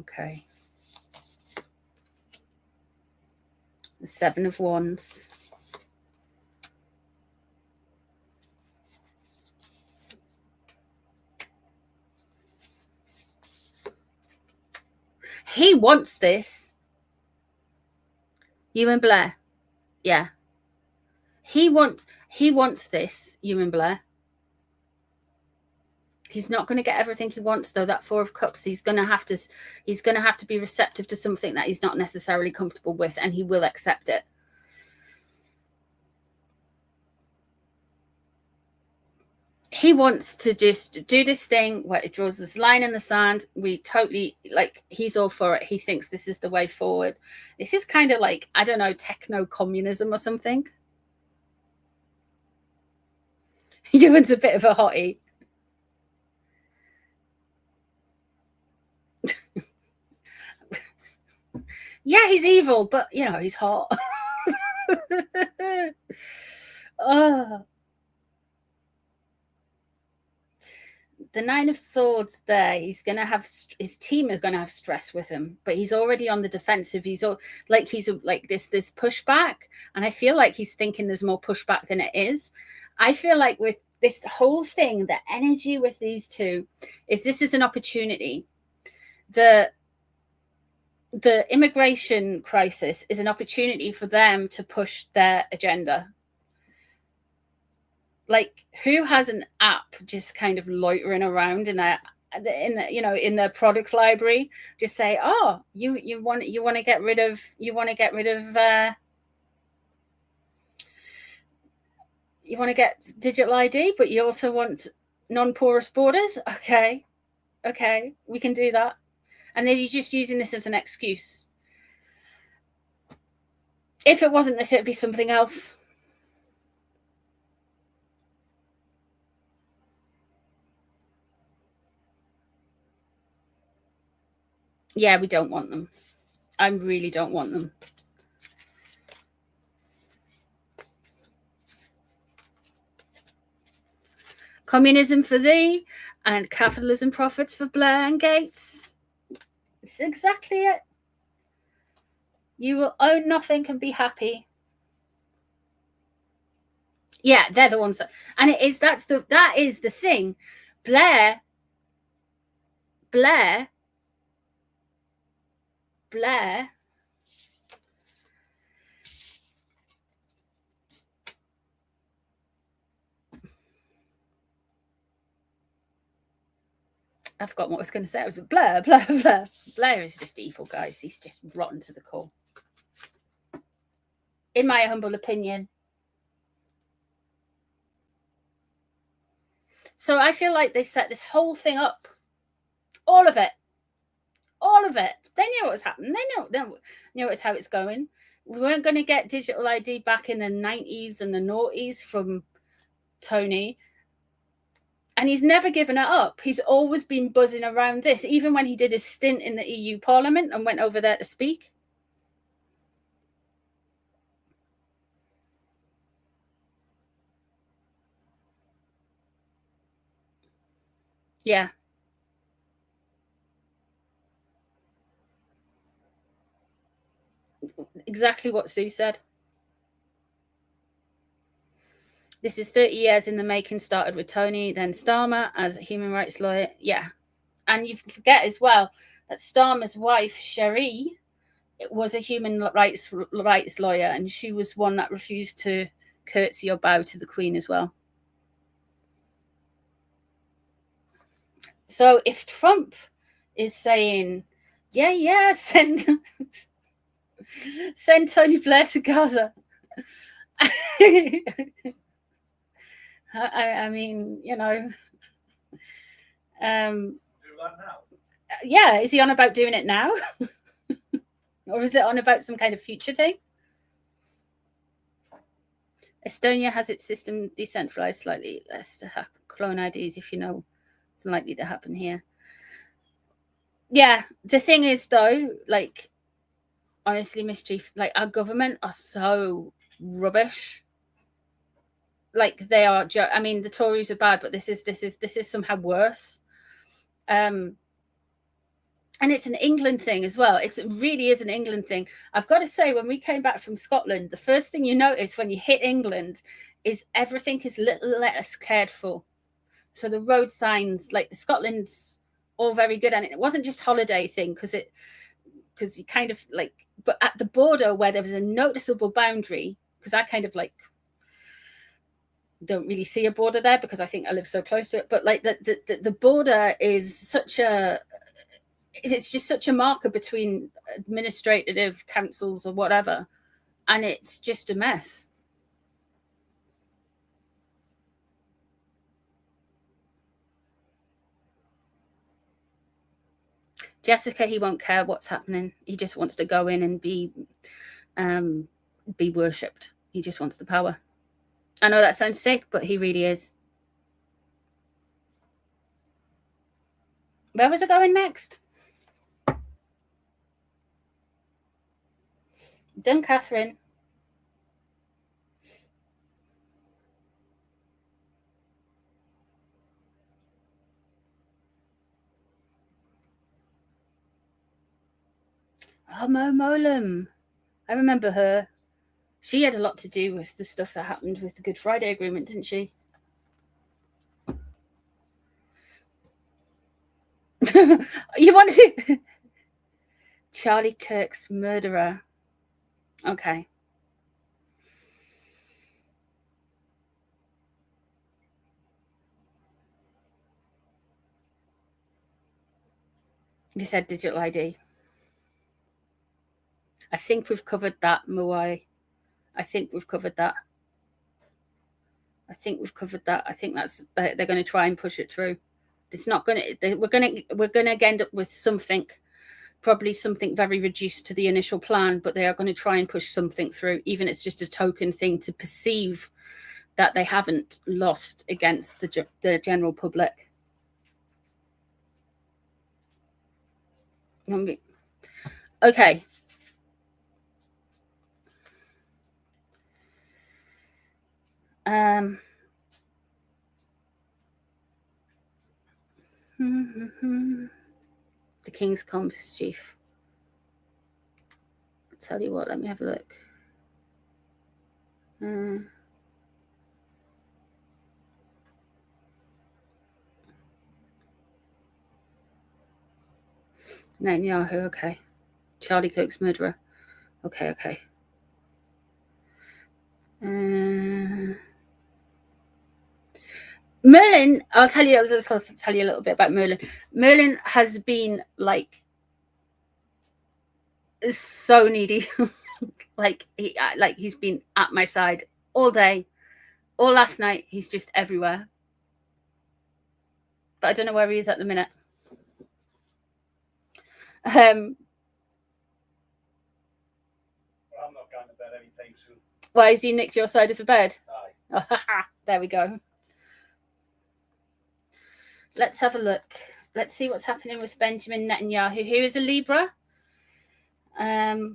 Okay. The Seven of Wands. He wants this. You and Blair. Yeah. He wants this, you and Blair. He's not going to get everything he wants, though. That Four of Cups, he's going to have to be receptive to something that he's not necessarily comfortable with, and he will accept it. He wants to just do this thing where it draws this line in the sand. We totally, like, he's all for it. He thinks this is the way forward. This is kind of like, I don't know, techno-communism or something. Ewan's a bit of a hottie. Yeah, he's evil, but, you know, he's hot. Oh. The Nine of Swords there, he's going to have, his team is going to have stress with him, but he's already on the defensive. He's like this pushback, and I feel like he's thinking there's more pushback than it is. I feel like with this whole thing, the energy with these two is this is an opportunity. The immigration crisis is an opportunity for them to push their agenda. Like, who has an app just kind of loitering around in their product library? Just say, oh, you want to get rid of digital ID, but you also want non-porous borders. Okay, we can do that. And then you're just using this as an excuse. If it wasn't this, it would be something else. Yeah, we don't want them. I really don't want them. Communism for thee and capitalism profits for Blair and Gates. It's exactly it. You will own nothing and be happy. Yeah, they're the ones that, and it is, that is the thing. Blair. I've forgotten what I was going to say. It was Blair. Blair is just evil, guys. He's just rotten to the core. In my humble opinion. So I feel like they set this whole thing up. All of it. They knew what was happening. They knew it's how it's going. We weren't going to get digital ID back in the 90s and the noughties from Tony. And he's never given it up. He's always been buzzing around this, even when he did his stint in the EU Parliament and went over there to speak. Yeah. Exactly what Sue said. This is 30 years in the making. Started with Tony, then Starmer as a human rights lawyer. Yeah. And you forget as well that Starmer's wife, Cherie, was a human rights lawyer, and she was one that refused to curtsy or bow to the Queen as well. So if Trump is saying, yeah, send Tony Blair to Gaza, I mean, you know, do that now. Yeah, is he on about doing it now? Or is it on about some kind of future thing? Estonia has its system decentralized slightly less to hack clone IDs, if you know it's unlikely to happen here. Yeah, the thing is though, like, honestly, Mischief, like, our government are so rubbish. Like, they are. I mean, the Tories are bad, but this is somehow worse. And it's an England thing as well. It really is an England thing. I've got to say, when we came back from Scotland, the first thing you notice when you hit England is everything is little less cared for. So the road signs, like, Scotland's all very good, and it wasn't just holiday thing because you kind of like, but at the border where there was a noticeable boundary, because I kind of like don't really see a border there because I think I live so close to it, but like the border is such a, it's just such a marker between administrative councils or whatever, and it's just a mess. Jessica, he won't care what's happening. He just wants to go in and be worshipped. He just wants the power. I know that sounds sick, but he really is. Where was I going next? Done, Catherine. Oh, Mo Molam. I remember her. She had a lot to do with the stuff that happened with the Good Friday Agreement, didn't she? You want to... Charlie Kirk's murderer. Okay. You said digital ID. I think we've covered that, Moai. I think we've covered that. I think that's, they're going to try and push it through. It's not going to. We're going to end up with something probably something very reduced to the initial plan, but they are going to try and push something through, even if it's just a token thing to perceive that they haven't lost against the general public. Okay. The King's Compass Chief. I'll tell you what, let me have a look. Netanyahu, okay. Charlie Kirk's murderer. Okay. Merlin, I'll tell you a little bit about Merlin. Merlin has been like so needy. He's been at my side all day, all last night. He's just everywhere. But I don't know where he is at the minute. I'm not going to bed anytime soon. Why, has he nicked your side of the bed? Aye. Oh, there we go. Let's have a look. Let's see what's happening with Benjamin Netanyahu, who is a Libra. I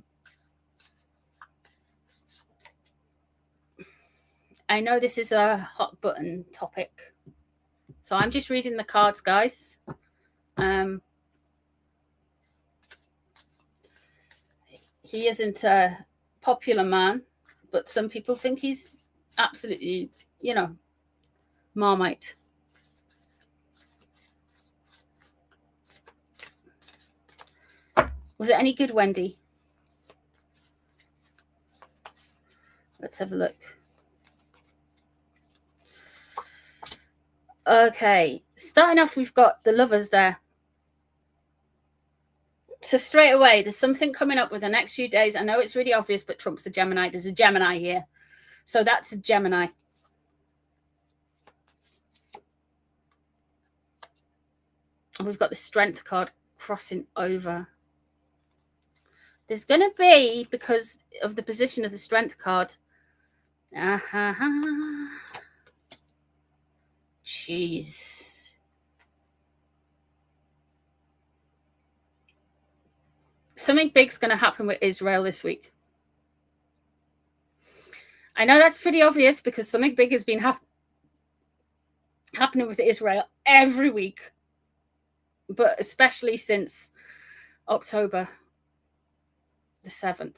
know this is a hot button topic, so I'm just reading the cards, guys. He isn't a popular man, but some people think he's absolutely, Marmite. Was it any good, Wendy? Let's have a look. Okay, starting off, we've got the Lovers there. So straight away, there's something coming up with the next few days. I know it's really obvious, but Trump's a Gemini. There's a Gemini here. So that's a Gemini. And we've got the Strength card crossing over. There's going to be, because of the position of the Strength card. Jeez. Something big's going to happen with Israel this week. I know that's pretty obvious because something big has been happening with Israel every week, but especially since October the 7th.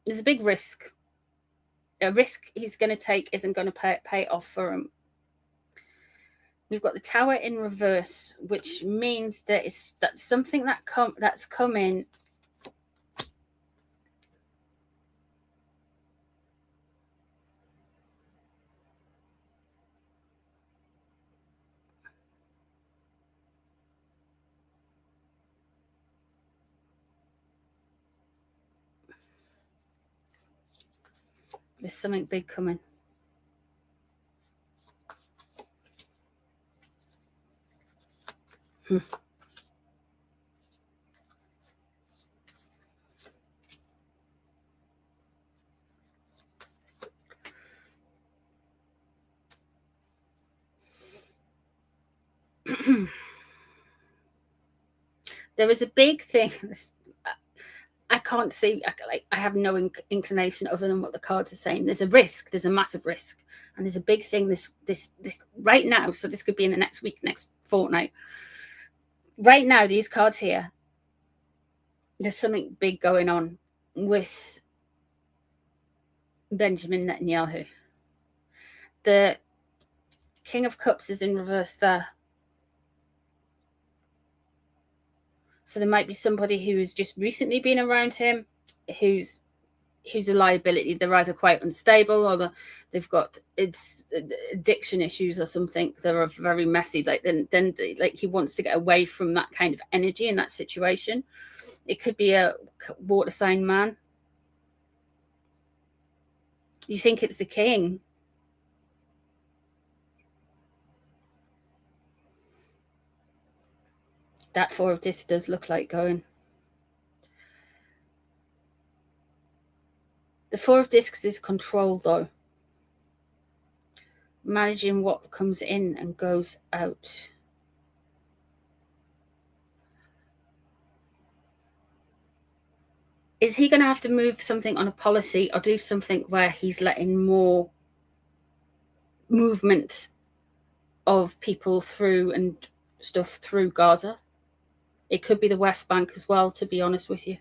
There's a big risk. A risk he's going to take isn't going to pay off for him. We've got the Tower in reverse, which means that's something that's coming. There's something big coming. There is a big thing. I can't see. I have no inclination other than what the cards are saying. There's a risk. There's a massive risk, and there's a big thing. This right now. So this could be in the next week, next fortnight. Right now, these cards here. There's something big going on with Benjamin Netanyahu. The King of Cups is in reverse there. So there might be somebody who has just recently been around him, who's a liability. They're either quite unstable or they've got addiction issues or something. They're very messy. Then he wants to get away from that kind of energy in that situation. It could be a water sign man. You think it's the king. That Four of Discs does look like going. The Four of Discs is control, though. Managing what comes in and goes out. Is he going to have to move something on a policy or do something where he's letting more movement of people through and stuff through Gaza? It could be the West Bank as well, to be honest with you.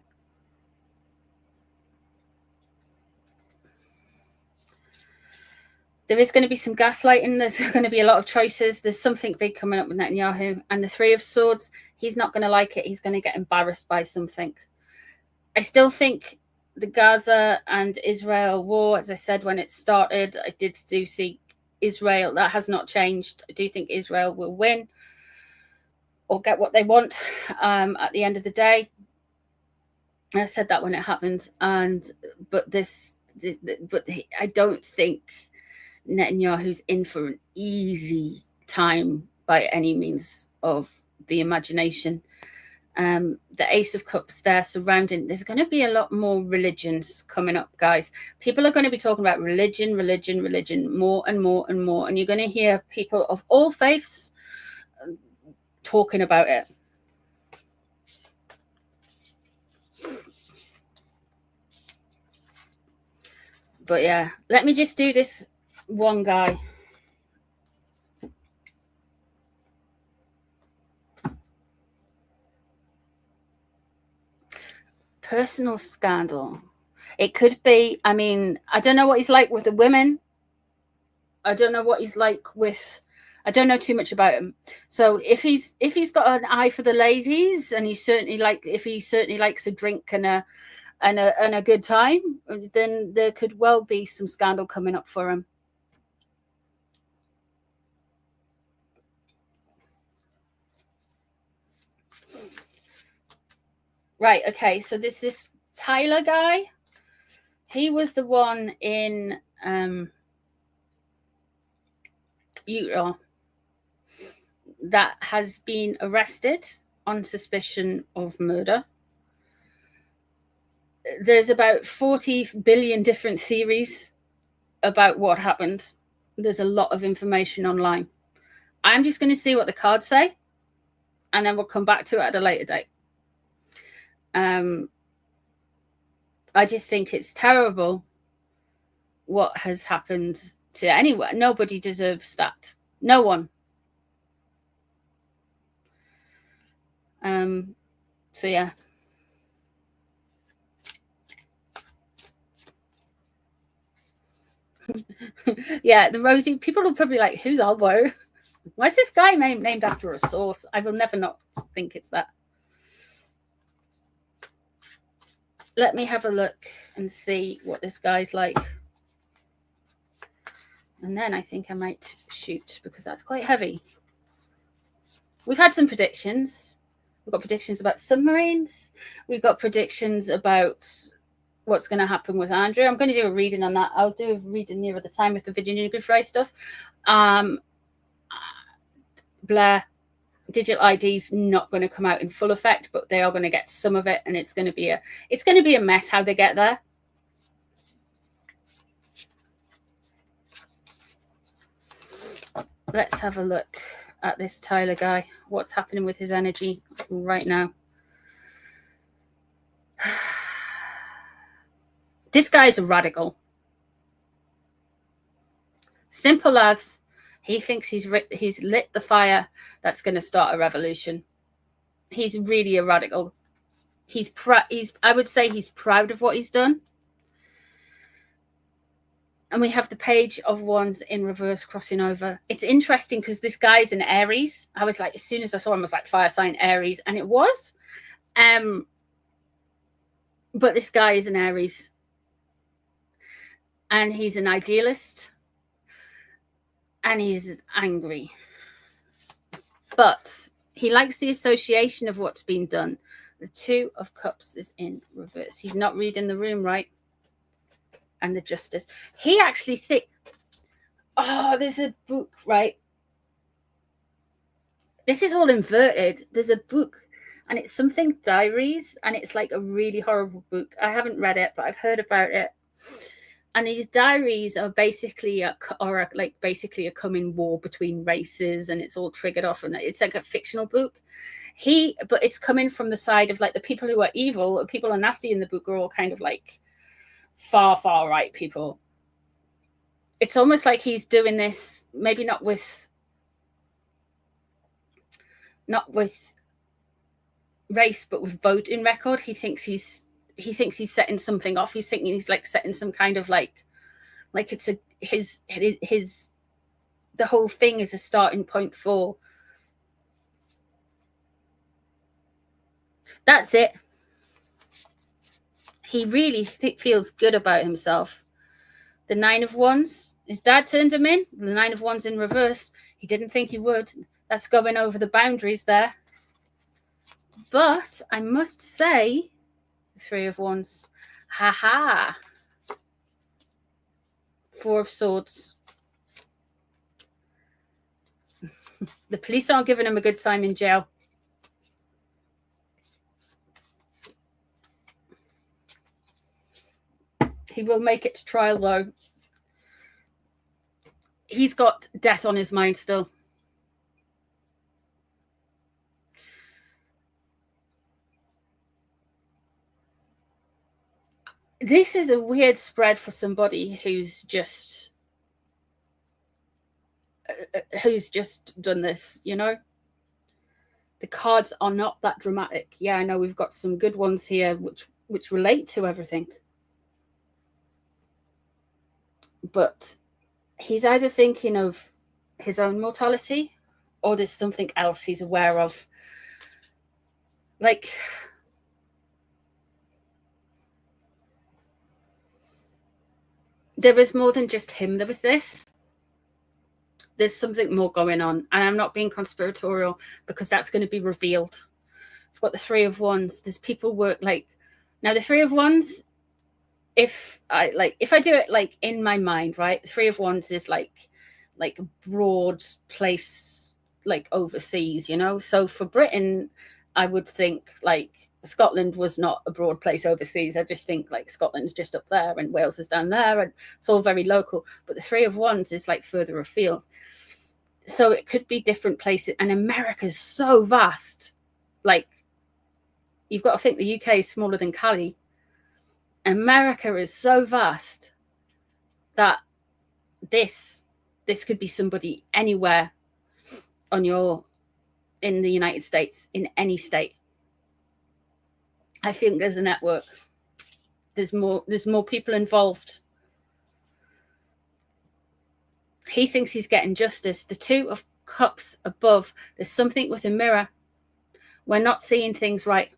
There is going to be some gaslighting. There's going to be a lot of choices. There's something big coming up with Netanyahu. And the Three of Swords, he's not going to like it. He's going to get embarrassed by something. I still think the Gaza and Israel war, as I said when it started, I do see Israel. That has not changed. I do think Israel will win or get what they want at the end of the day. I said that when it happened. But I don't think Netanyahu's in for an easy time by any means of the imagination. The Ace of Cups there surrounding. There's going to be a lot more religions coming up, guys. People are going to be talking about religion more and more and more. And you're going to hear people of all faiths talking about it. But yeah, let me just do this one guy. Personal scandal. It could be, I mean, I don't know what he's like with the women. I don't know what he's like with, I don't know too much about him. So if he's got an eye for the ladies, and he certainly likes a drink and a good time, then there could well be some scandal coming up for him. Right, okay, so this Tyler guy, he was the one in Utah that has been arrested on suspicion of murder. There's about 40 billion different theories about what happened. There's a lot of information online. I'm just going to see what the cards say, and then we'll come back to it at a later date. I just think it's terrible what has happened to anyone. Nobody deserves that. No one. So yeah. Yeah, the Rosie, people will probably like, who's Albo? Why is this guy named after a source? I will never not think it's that. Let me have a look and see what this guy's like. And then I think I might shoot, because that's quite heavy. We've had some predictions. We've got predictions about submarines. We've got predictions about what's going to happen with Andrew. I'm going to do a reading on that. I'll do a reading nearer the time with the Virginia Good Friday stuff. Blair, digital ID's not going to come out in full effect, but they are going to get some of it, and it's going to be a mess how they get there. Let's have a look at this Tyler guy. What's happening with his energy right now? This guy's a radical. Simple as he thinks he's lit the fire that's going to start a revolution. He's really a radical. I would say he's proud of what he's done. And we have the Page of Wands in reverse crossing over. It's interesting because this guy's an Aries. I was like, as soon as I saw him, I was like, fire sign Aries. And it was. But this guy is an Aries. And he's an idealist. And he's angry. But he likes the association of what's been done. The Two of Cups is in reverse. He's not reading the room right. And the Justice. He actually there's a book, right? This is all inverted. There's a book, and it's something diaries, and it's like a really horrible book. I haven't read it, but I've heard about it. And these diaries are basically basically a coming war between races, and it's all triggered off, and it's like a fictional book. But it's coming from the side of like the people who are evil, people are nasty in the book are all kind of like far right people. It's almost like he's doing this, maybe not with race, but with voting record. He thinks he's setting something off. He's thinking he's like setting some kind of like it's his the whole thing is a starting point for. That's it. He really feels good about himself. The 9 of Wands, his dad turned him in. The 9 of Wands in reverse. He didn't think he would. That's going over the boundaries there. But I must say, 3 of Wands. Ha. 4 of Swords. The police aren't giving him a good time in jail. He will make it to trial, though. He's got death on his mind still. This is a weird spread for somebody who's just done this, you know? The cards are not that dramatic. Yeah, I know we've got some good ones here which relate to everything. But he's either thinking of his own mortality or there's something else he's aware of. Like, there is more than just him with this. There's something more going on. And I'm not being conspiratorial because that's going to be revealed. I've got the 3 of Wands. There's people work like... Now, the 3 of Wands, if I do it like in my mind, right? The 3 of Wands is like a broad place, like overseas, you know? So for Britain, I would think like Scotland was not a broad place overseas. I just think like Scotland's just up there and Wales is down there and it's all very local. But the 3 of Wands is like further afield. So it could be different places. And America's so vast. Like, you've got to think the UK is smaller than Cali. America is so vast that this could be somebody anywhere in the United States, in any state. I think there's a network. There's more people involved. He thinks he's getting justice. The 2 of Cups above. There's something with a mirror. We're not seeing things right.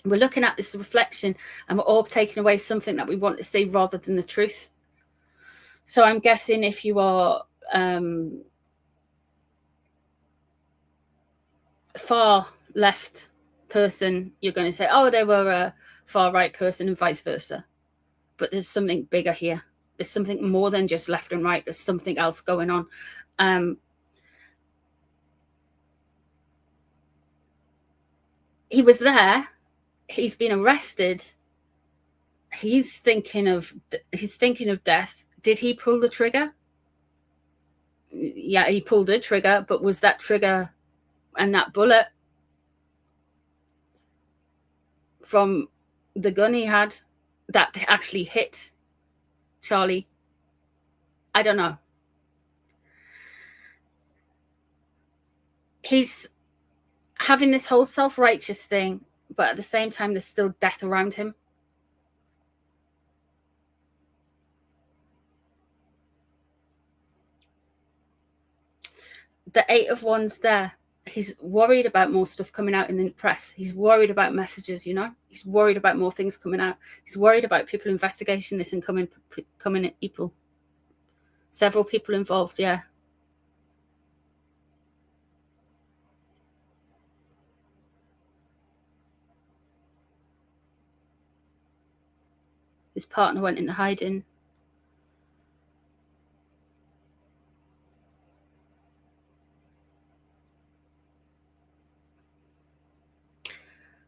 We're looking at this reflection and we're all taking away something that we want to see rather than the truth. So I'm guessing if you are far left person, you're going to say, oh, they were a far right person and vice versa. But there's something bigger here. There's something more than just left and right. There's something else going on. He was there. He's been arrested. He's thinking of death. Did he pull the trigger? Yeah, he pulled a trigger, but was that trigger and that bullet from the gun he had that actually hit Charlie? I don't know. He's having this whole self-righteous thing, but at the same time, there's still death around him. The 8 of Wands there. He's worried about more stuff coming out in the press. He's worried about messages, you know? He's worried about more things coming out. He's worried about people investigating this and coming at people. Several people involved, yeah. His partner went into hiding.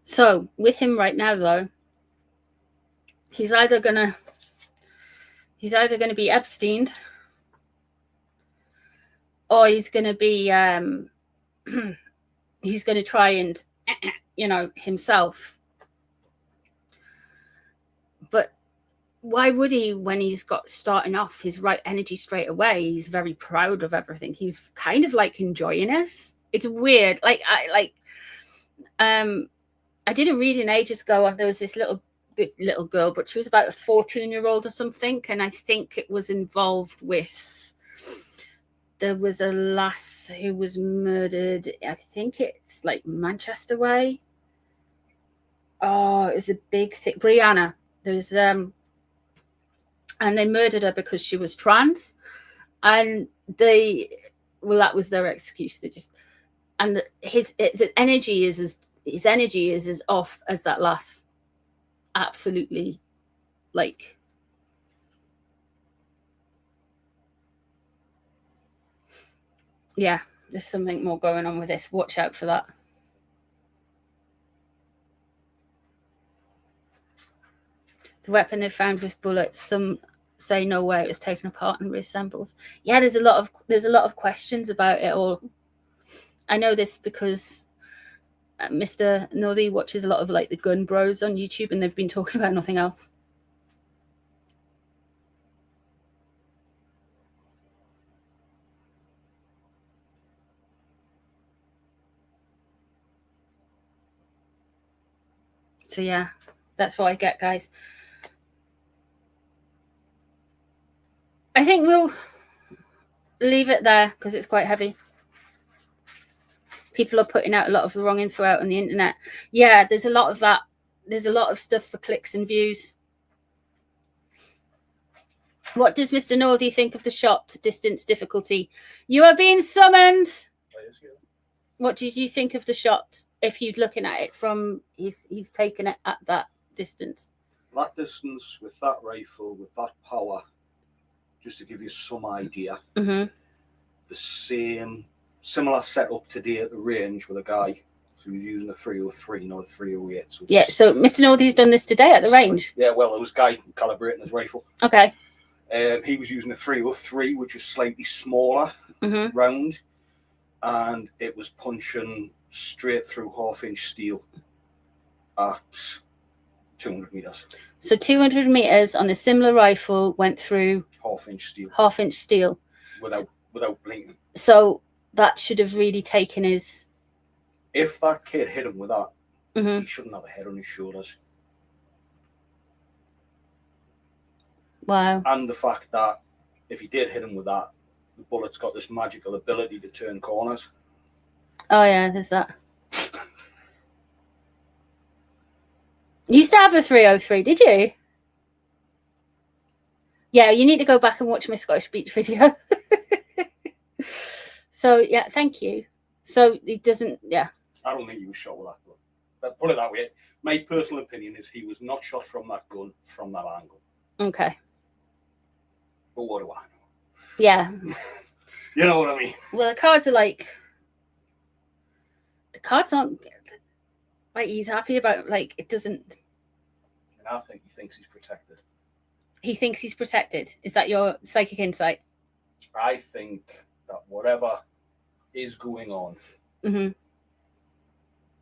So with him right now, though, he's either gonna be Epsteined, or he's gonna be he's gonna try and himself. But why would he, when he's got starting off his right energy straight away? He's very proud of everything. He's kind of like enjoying it. It's weird. I did a reading ages ago, and there was this little girl, but she was about a 14-year-old or something, and I think it was involved with, there was a lass who was murdered. I think it's like Manchester way. Oh, it was a big thing. Brianna. There's and they murdered her because she was trans, and that was their excuse. They just, and his energy is as off as that lass. Absolutely, like, yeah, there's something more going on with this. Watch out for that. The weapon they found with bullets, some say no way it was taken apart and reassembled. Yeah, there's a lot of questions about it all. I know this because Mr. Northy watches a lot of like the gun bros on YouTube, and they've been talking about nothing else. So yeah, that's what I get, guys. I think we'll leave it there because it's quite heavy. People are putting out a lot of the wrong info out on the internet. Yeah, there's a lot of that. There's a lot of stuff for clicks and views. What does Mr. Northy think of the shot distance difficulty? You are being summoned. What did you think of the shot? If you're looking at it from, he's taken it at that distance. That distance with that rifle, with that power, just to give you some idea, the similar setup today at the range with a guy. So he was using a 303, not a 308. So yeah, so Mr. Northy's done this today at the range? Yeah, well, there was a guy calibrating his rifle. Okay. He was using a 303, which is slightly smaller round, and it was punching straight through half-inch steel at 200 meters. So 200 meters on a similar rifle went through half-inch steel. Half-inch steel. Without blinking. So that should have really taken his. If that kid hit him with that, he shouldn't have a head on his shoulders. Wow. And the fact that if he did hit him with that, the bullet's got this magical ability to turn corners. Oh yeah, there's that. You used to have a 303, did you? Yeah, you need to go back and watch my Scottish Beach video. So yeah, thank you. So he doesn't, yeah. I don't think he was shot with that gun. But put it that way, my personal opinion is he was not shot from that gun from that angle. Okay. But what do I know? Yeah. You know what I mean? Well, the cards are like, the cards aren't like he's happy about, like it doesn't. And I think he thinks he's protected. He thinks he's protected. Is that your psychic insight? I think that whatever is going on,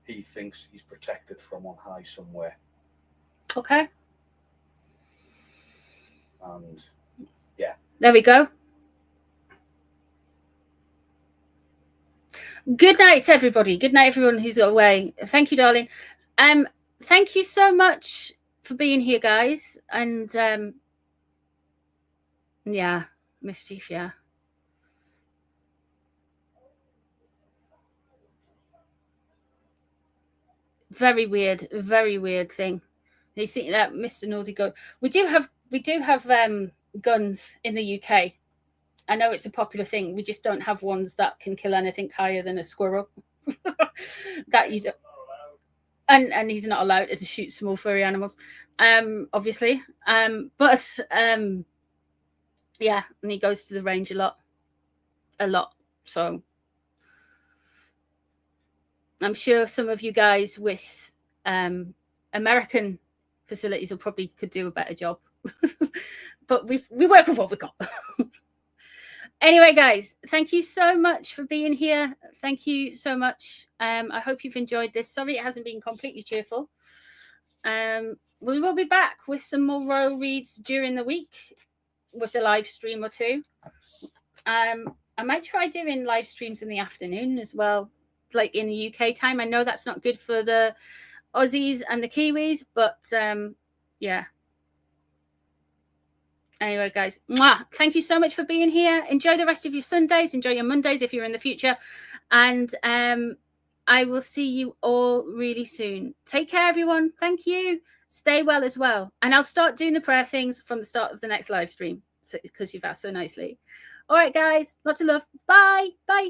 he thinks he's protected from on high somewhere. Okay. And yeah. There we go. Good night, everybody. Good night, everyone who's away. Thank you, darling. Thank you so much for being here, guys. And yeah, mischief, yeah. Very weird thing. You see that Mr. Northy go. We do have guns in the UK. I know it's a popular thing. We just don't have ones that can kill anything higher than a squirrel. That you don't. And he's not allowed to shoot small furry animals, obviously. But yeah, and he goes to the range a lot. So I'm sure some of you guys with American facilities will probably could do a better job. But we work with what we got. Anyway, guys, thank you so much for being here. Thank you so much. I hope you've enjoyed this. Sorry it hasn't been completely cheerful. We will be back with some more row reads during the week with the live stream or two. I might try doing live streams in the afternoon as well, like in the UK time. I know that's not good for the Aussies and the Kiwis, but yeah. Anyway, guys, thank you so much for being here. Enjoy the rest of your Sundays. Enjoy your Mondays if you're in the future. And I will see you all really soon. Take care, everyone. Thank you. Stay well as well. And I'll start doing the prayer things from the start of the next live stream because you've asked so nicely. All right, guys. Lots of love. Bye. Bye.